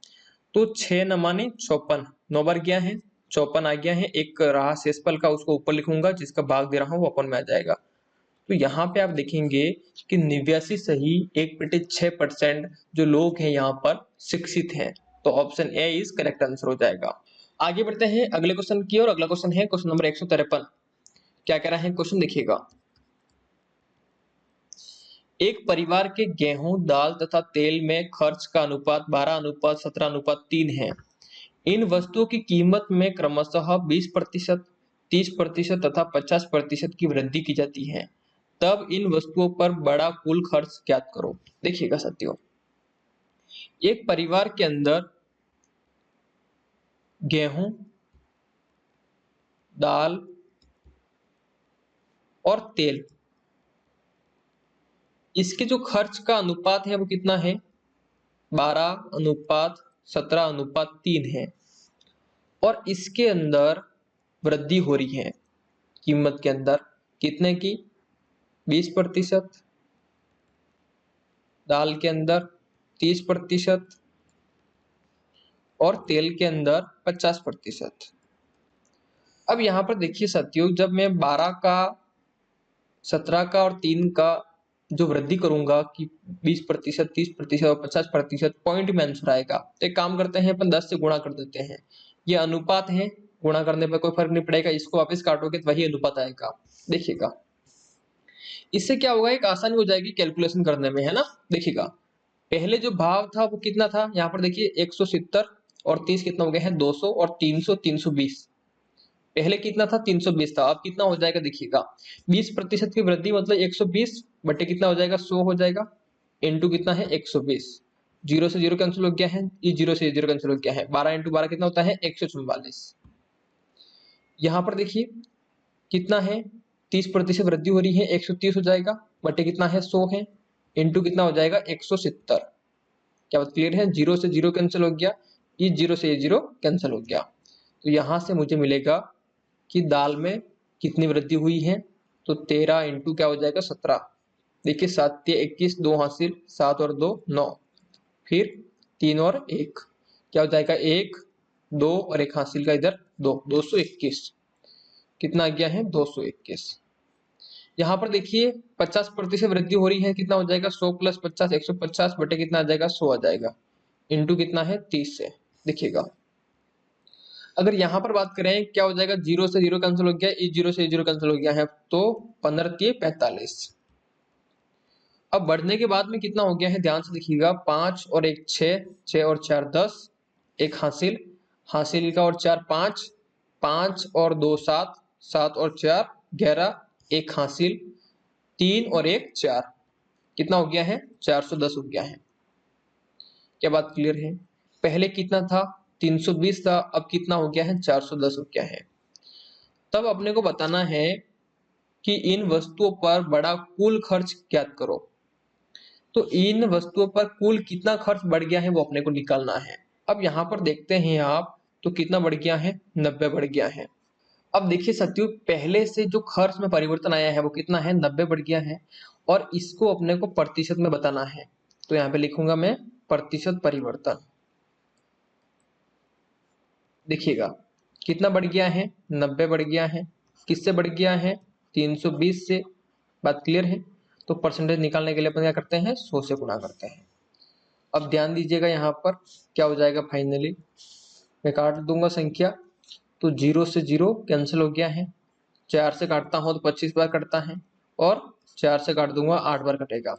A: तो 6 9 54, 9 बार गया है 54 आ गया है, एक रहा शेषफल का उसको ऊपर लिखूंगा, जिसका भाग दे रहा हूँ वो अपन में आ जाएगा। तो यहाँ पे आप देखेंगे कि 89 सही 1/6% जो लोग हैं यहाँ पर शिक्षित हैं, तो option A is correct answer हो जाएगा। आगे बढ़ते हैं अगले क्वेश्चन की ओर। अगला क्वेश्चन है क्वेश्चन नंबर 153। क्या कह रहा है क्वेश्चन देखिएगा, एक परिवार के गेहूं दाल तथा तेल में खर्च का अनुपात 12:17:3 है। इन वस्तुओं की कीमत में क्रमशः 20%, 30% तथा 50% की वृद्धि की जाती है, तब इन वस्तुओं पर बड़ा कुल खर्च ज्ञात करो। देखिएगा साथियों एक परिवार के अंदर गेहूं दाल और तेल, इसके जो खर्च का अनुपात है वो कितना है 12:17:3 है, और इसके अंदर वृद्धि हो रही है कीमत के अंदर कितने की 20%, दाल के अंदर 30% और तेल के अंदर 50%। अब यहाँ पर देखिए साथियों, जब मैं 12 का, 17 का और 3 का जो वृद्धि करूंगा कि 20%, 30% और 50%, पॉइंट में आंसर आएगा। तो एक काम करते हैं, अपन 10 से गुणा कर देते हैं। ये अनुपात है, गुणा करने पर कोई फर्क नहीं पड़ेगा, इसको वापस काटोगे तो वही अनुपात आएगा। देखिएगा, इससे क्या होगा, एक आसानी हो जाएगी कैलकुलेशन करने में, है ना। देखिएगा, पहले जो भाव था वो कितना था, यहाँ पर देखिए 170 और 30 कितना हो गया है 200 और 300 320। पहले कितना था 320 था, अब कितना हो जाएगा देखिएगा, 20% की वृद्धि मतलब 120 बटे कितना हो जाएगा 100 हो जाएगा, इंटू कितना है 120। जीरो से जीरो कैंसिल हो गया है, ये जीरो से जीरो कैंसिल हो गया है, 12 इंटू 12 कितना होता है 144। यहाँ पर देखिए कितना है 30% वृद्धि हो रही है, 130 हो जाएगा बटे कितना है 100 है, इंटू कितना हो जाएगा 170। क्या बात क्लियर है, जीरो से जीरो कैंसिल हो गया, ये जीरो से ये जीरो कैंसिल हो गया। तो यहां से मुझे मिलेगा कि दाल में कितनी वृद्धि हुई है, तो 13 इंटू क्या हो जाएगा 17। देखिए 7 या 21, 2 हासिल, 7 और 2 9, फिर 3 और 1 क्या हो जाएगा 1 2 और 1 हासिल का इधर 2, 221। कितना आ गया है 221। यहाँ पर देखिए 50% वृद्धि हो रही है, कितना हो जाएगा 100 प्लस 50 150 बटे कितना आ जाएगा 100 आ जाएगा, इंटू कितना है 30 से। देखिएगा, अगर यहाँ पर बात करें क्या हो जाएगा, जीरो से जीरो कैंसिल हो गया, इस जीरो से जीरो कैंसिल हो गया है, तो 15 × 45। अब बढ़ने के बाद में कितना हो गया है, ध्यान से देखिएगा, 5 और 1 6, 6 और 4 10, 1 हासिल, हासिल का और 4 5, 5 और 2 7, 7 और 4 11, 1 हासिल, 3 और 1 4, कितना हो गया है 410 हो गया है। क्या बात क्लियर है, पहले कितना था 320 था, अब कितना हो गया है 410 हो गया है। तब अपने को बताना है कि इन वस्तुओं पर बड़ा कुल खर्च ज्ञात करो। तो इन वस्तुओं पर कुल कितना खर्च बढ़ गया है वो अपने को निकालना है। अब यहाँ पर देखते हैं आप, तो कितना बढ़ गया है 90 बढ़ गया है। अब देखिए साथियों, पहले से जो खर्च में परिवर्तन आया है वो कितना है 90 बढ़ गया है, और इसको अपने को प्रतिशत में बताना है। तो यहाँ पे लिखूंगा मैं प्रतिशत परिवर्तन। देखिएगा कितना बढ़ गया है 90 बढ़ गया है, किससे बढ़ गया है 320 से। बात क्लियर है, तो परसेंटेज निकालने के लिए अपन क्या करते हैं 100 से गुणा करते हैं। अब ध्यान दीजिएगा, यहाँ पर क्या हो जाएगा, फाइनली मैं काट दूंगा संख्या, तो जीरो से जीरो कैंसिल हो गया है, 4 से काटता हूं तो 25 बार कटता है, और 4 से काट दूंगा 8 बार कटेगा।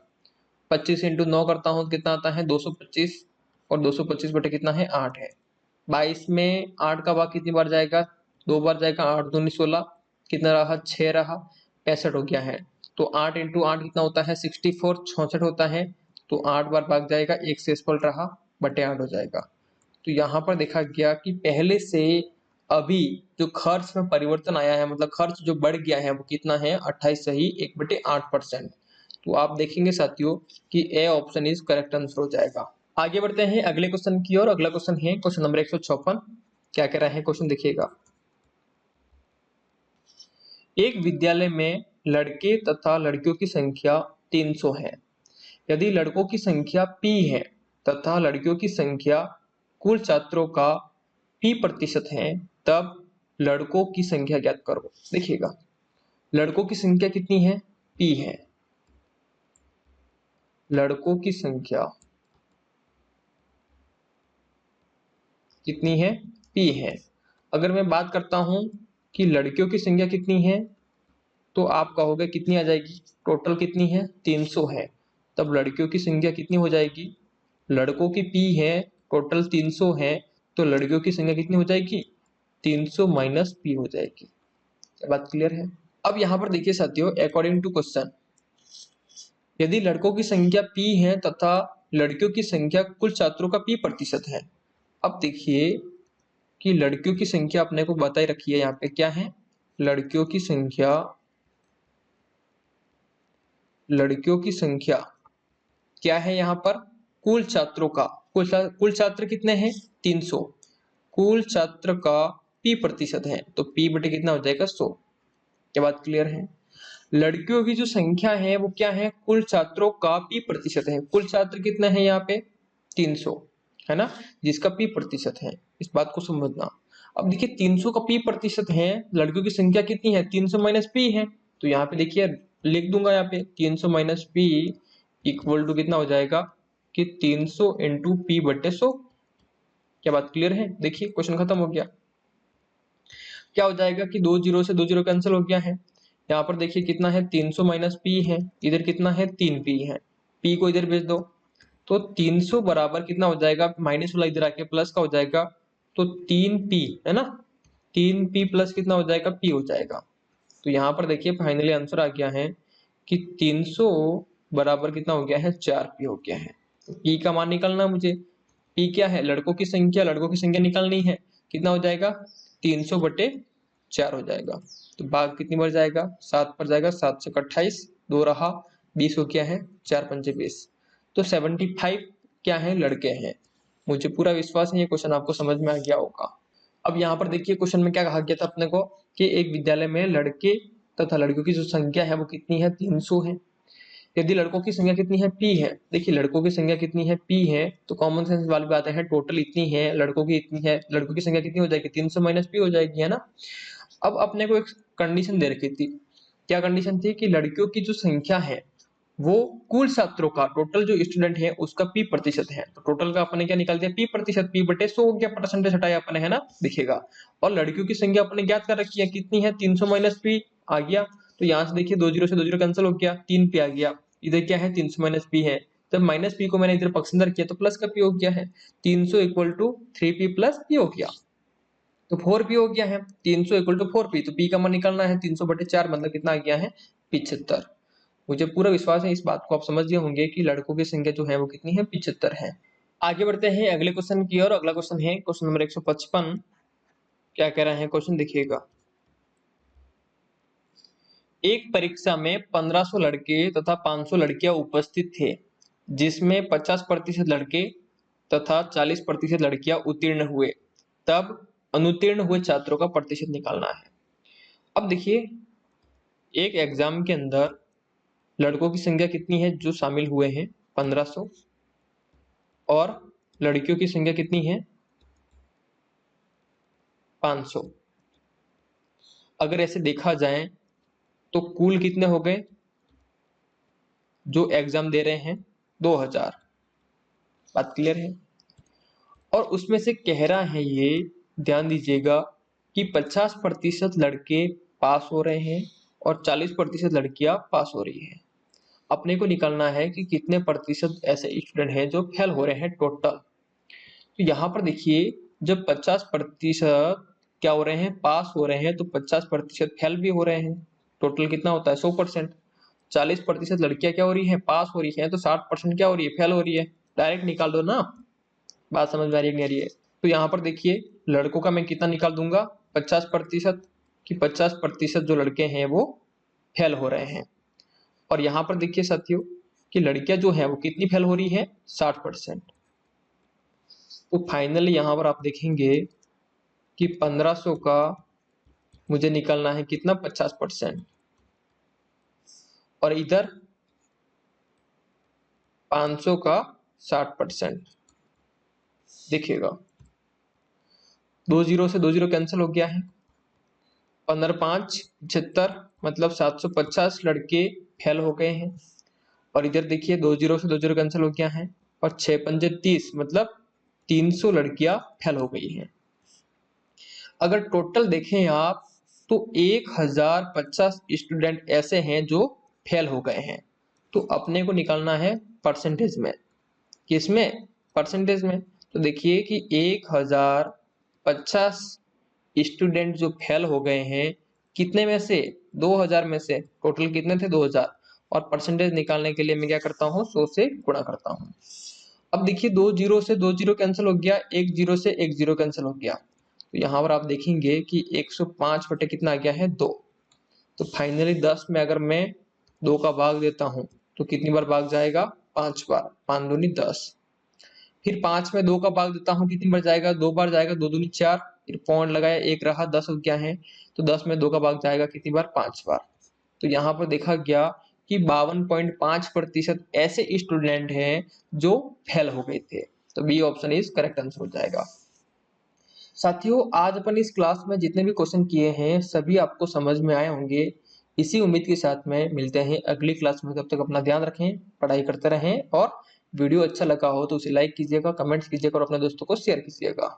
A: 25 इंटू 9 करता हूं तो कितना आता है 225, और 225 बटे कितना है 8 है। 22 में 8 का भाग कितनी बार जाएगा, 2 बार जाएगा, 8 दूनी 16, कितना रहा 6 रहा, 65 हो गया है। तो 8 इंटू 8 कितना होता है 64, 66 होता है, तो 8 बार भाग जाएगा, 1 से स्पल रहा, बटे 8 हो जाएगा। तो यहाँ पर देखा गया कि पहले से अभी जो खर्च में परिवर्तन आया है, मतलब खर्च जो बढ़ गया है वो कितना है 28 सही 1/8%। तो आप देखेंगे साथियों कि A option is correct answer हो जाएगा। आगे बढ़ते हैं अगले क्वेश्चन की ओर। अगला क्वेश्चन है क्वेश्चन नंबर 156। क्या कह रहा है क्वेश्चन, देखिएगा। एक विद्यालय में लड़के तथा लड़कियों की संख्या 300 है। यदि लड़कों की संख्या p है तथा लड़कियों की संख्या कुल छात्रों का p% है, तब लड़कों की संख्या ज्ञात करो। देखिएगा, लड़कों की संख्या कितनी है p है, लड़कों की संख्या कितनी है p है। अगर मैं बात करता हूं कि लड़कियों की संख्या कितनी है, तो आप कहोगे कितनी आ जाएगी, टोटल कितनी है 300 है, तब लड़कियों की संख्या कितनी हो जाएगी, लड़कों की p है, टोटल 300 है, तो लड़कियों की संख्या कितनी हो जाएगी 300 माइनस p हो जाएगी। क्या बात क्लियर है। अब यहाँ पर देखिए साथियों, अकॉर्डिंग टू क्वेश्चन, यदि लड़कों की संख्या p है तथा लड़कियों की संख्या कुल छात्रों का p% है। अब देखिए कि लड़कियों की संख्या अपने को बताई रखी है, यहाँ पे क्या है, लड़कियों की संख्या, लड़कियों की संख्या क्या है यहाँ पर कुल छात्रों का, कुल छात्र कितने हैं 300, कुल छात्र का p% है, तो p बटे कितना हो जाएगा 100। क्या बात क्लियर है। लड़कियों की जो संख्या है वो क्या है, कुल छात्रों का पी प्रतिशत है। कुल छात्र कितने हैं यहाँ पे 300 है ना, जिसका पी प्रतिशत है, इस बात को समझना। अब देखिए 300 का पी प्रतिशत है, लड़कियों की संख्या कितनी है 300 माइनस पी है, तो यहाँ पे देखिए लिख दूंगा यहाँ पे 300 माइनस पी इक्वल टू कितना हो जाएगा कि 300 इंटू पी बटे 100। क्या बात क्लियर है? देखिए क्वेश्चन खत्म हो गया। क्या हो जाएगा कि 2 जीरो से 2 जीरो कैंसिल हो गया है। यहाँ पर देखिए कितना है 300 माइनस पी है, इधर कितना है 3 पी है, पी को इधर भेज दो तो 300 बराबर कितना हो जाएगा, माइनस वाला इधर आके प्लस का हो जाएगा, तो 3 पी है ना, 3 पी प्लस कितना हो जाएगा पी हो जाएगा। तो यहाँ पर देखिए फाइनली आंसर आ गया है कि 300 बराबर कितना हो गया है 4 पी हो गया है। तो पी का मान निकालना मुझे, पी क्या है लड़कों की संख्या, लड़कों की संख्या निकालनी है, कितना हो जाएगा 300 बटे 4 हो जाएगा। तो भाग कितनी बार जाएगा 7 पर जाएगा, 7 से 28, 2 रहा 20 हो गया है, 4 पंचे 20, तो 75 क्या है लड़के हैं। मुझे पूरा विश्वास है ये क्वेश्चन आपको समझ में आ गया होगा। अब यहाँ पर देखिए क्वेश्चन में क्या कहा गया था अपने को कि एक विद्यालय में लड़के तथा लड़कियों की जो संख्या है वो कितनी है 300 है। यदि लड़कों की संख्या कितनी है पी है, देखिए लड़कों की संख्या कितनी है पी है, तो कॉमन सेंस वाली बात है, टोटल इतनी है, लड़कों की इतनी है, लड़कों की संख्या कितनी हो जाएगी 300 माइनस पी हो जाएगी, है ना। अब अपने को एक कंडीशन दे रखी थी, क्या कंडीशन थी कि लड़कियों की जो संख्या है वो कुल छात्रों का, टोटल जो स्टूडेंट है उसका पी प्रतिशत है, तो टोटल का अपने क्या निकाल दिया पी प्रतिशत, पी बटे 100 हो गया, परसेंटेज हटाया अपने, है ना, दिखेगा। और लड़कियों की संख्या अपने ज्ञात कर रखी है, कितनी है 300 माइनस पी आ गया, तो यहाँ से देखिए 2 जीरो से 2 जीरो कैंसिल हो गया, 3 पी आ गया, इधर क्या है 300 माइनस पी है, जब माइनस पी को मैंने इधर पक्ष अंदर किया तो प्लस का पी हो गया है, 300 equal to 3 P plus P हो गया, तो 4 पी हो गया है, 300 इक्वल टू 4 पी, तो पी का मान निकालना है 300 बटे 4 मतलब कितना आ गया है 75। मुझे पूरा विश्वास है इस बात को आप समझ गए होंगे कि लड़कों की संख्या जो है वो कितनी है 75 है। आगे बढ़ते हैं अगले क्वेश्चन की ओर। अगला क्वेश्चन है क्वेश्चन नंबर 155। क्या कह रहा है क्वेश्चन देखिएगा, एक परीक्षा में 1500 लड़के तथा 500 लड़कियां उपस्थित थे, जिसमें 50% लड़के तथा 40% लड़कियां उत्तीर्ण हुए, तब अनुत्तीर्ण हुए छात्रों का प्रतिशत निकालना है। अब देखिए एक एग्जाम के अंदर लड़कों की संख्या कितनी है जो शामिल हुए हैं 1500, और लड़कियों की संख्या कितनी है 500। अगर ऐसे देखा जाए तो कुल कितने हो गए जो एग्जाम दे रहे हैं 2000। बात क्लियर है? और उसमें से कह रहा है ये, ध्यान दीजिएगा कि 50% लड़के पास हो रहे हैं और 40% लड़कियां पास हो रही है। अपने को निकालना है कि कितने प्रतिशत ऐसे स्टूडेंट हैं जो फेल हो रहे हैं टोटल। तो यहाँ पर देखिए जब 50% क्या हो रहे हैं पास हो रहे हैं, तो 50% फेल भी हो रहे हैं, टोटल कितना होता है 100%। 40% लड़कियां क्या हो रही है पास हो रही है, तो 60% क्या हो रही है फेल हो रही है, डायरेक्ट निकाल दो ना। बात समझ में आ रही है नहीं आ रही है? तो यहाँ पर देखिए लड़कों का मैं कितना निकाल दूंगा 50%, कि 50% जो लड़के हैं वो फेल हो रहे हैं। और यहाँ पर देखिए साथियों कि लड़कियां जो है वो कितनी फेल हो रही है 60%। तो फाइनली यहाँ पर आप देखेंगे कि 1500 का मुझे निकालना है कितना 50%, और इधर 500 का 60%। देखिएगा 2 जीरो से 2 जीरो कैंसिल हो गया है, 15 5 75 मतलब 750 लड़के फेल हो गए हैं। और इधर देखिए 2 जीरो से 2 जीरो कैंसिल हो गया है, और 6 पंजे 30 मतलब 300 लड़कियां फेल हो गई हैं। अगर टोटल देखें आप तो 1050 स्टूडेंट ऐसे हैं जो फेल हो गए हैं। तो अपने को निकालना है परसेंटेज में, किसमें परसेंटेज में। तो देखिए कि 1050 स्टूडेंट जो फेल हो गए हैं, कितने में से 2000 में से, टोटल कितने थे 2000, और परसेंटेज निकालने के लिए मैं क्या करता हूँ 100 से गुणा करता हूँ। अब देखिए 2 जीरो से 2 जीरो कैंसिल हो गया, 1 जीरो से 1 जीरो कैंसिल हो गया, तो यहाँ पर आप देखेंगे कि 105 बटे कितना आ गया है 2। तो फाइनली 10 में अगर मैं 2 का भाग देता हूँ तो कितनी बार भाग जाएगा 5 बार, 5 दूनी 10। फिर 5 में 2 का भाग देता हूँ कितनी बार जाएगा 2 बार जाएगा, 2 दूनी 4, फिर पॉइंट लगाया 1 रहा 10 हो गया है, तो 10 में 2 का भाग जाएगा कितनी बार 5 बार। तो यहाँ पर देखा गया कि 52.5% ऐसे स्टूडेंट हैं जो फेल हो गए थे। तो B option is correct answer हो जाएगा। साथियों, आज अपन इस क्लास में जितने भी क्वेश्चन किए हैं सभी आपको समझ में आए होंगे। इसी उम्मीद के साथ में मिलते हैं अगली क्लास में। तब तक अपना ध्यान रखें, पढ़ाई करते रहें और वीडियो अच्छा लगा हो तो उसे लाइक कीजिएगा, कमेंट्स कीजिएगा और अपने दोस्तों को शेयर कीजिएगा।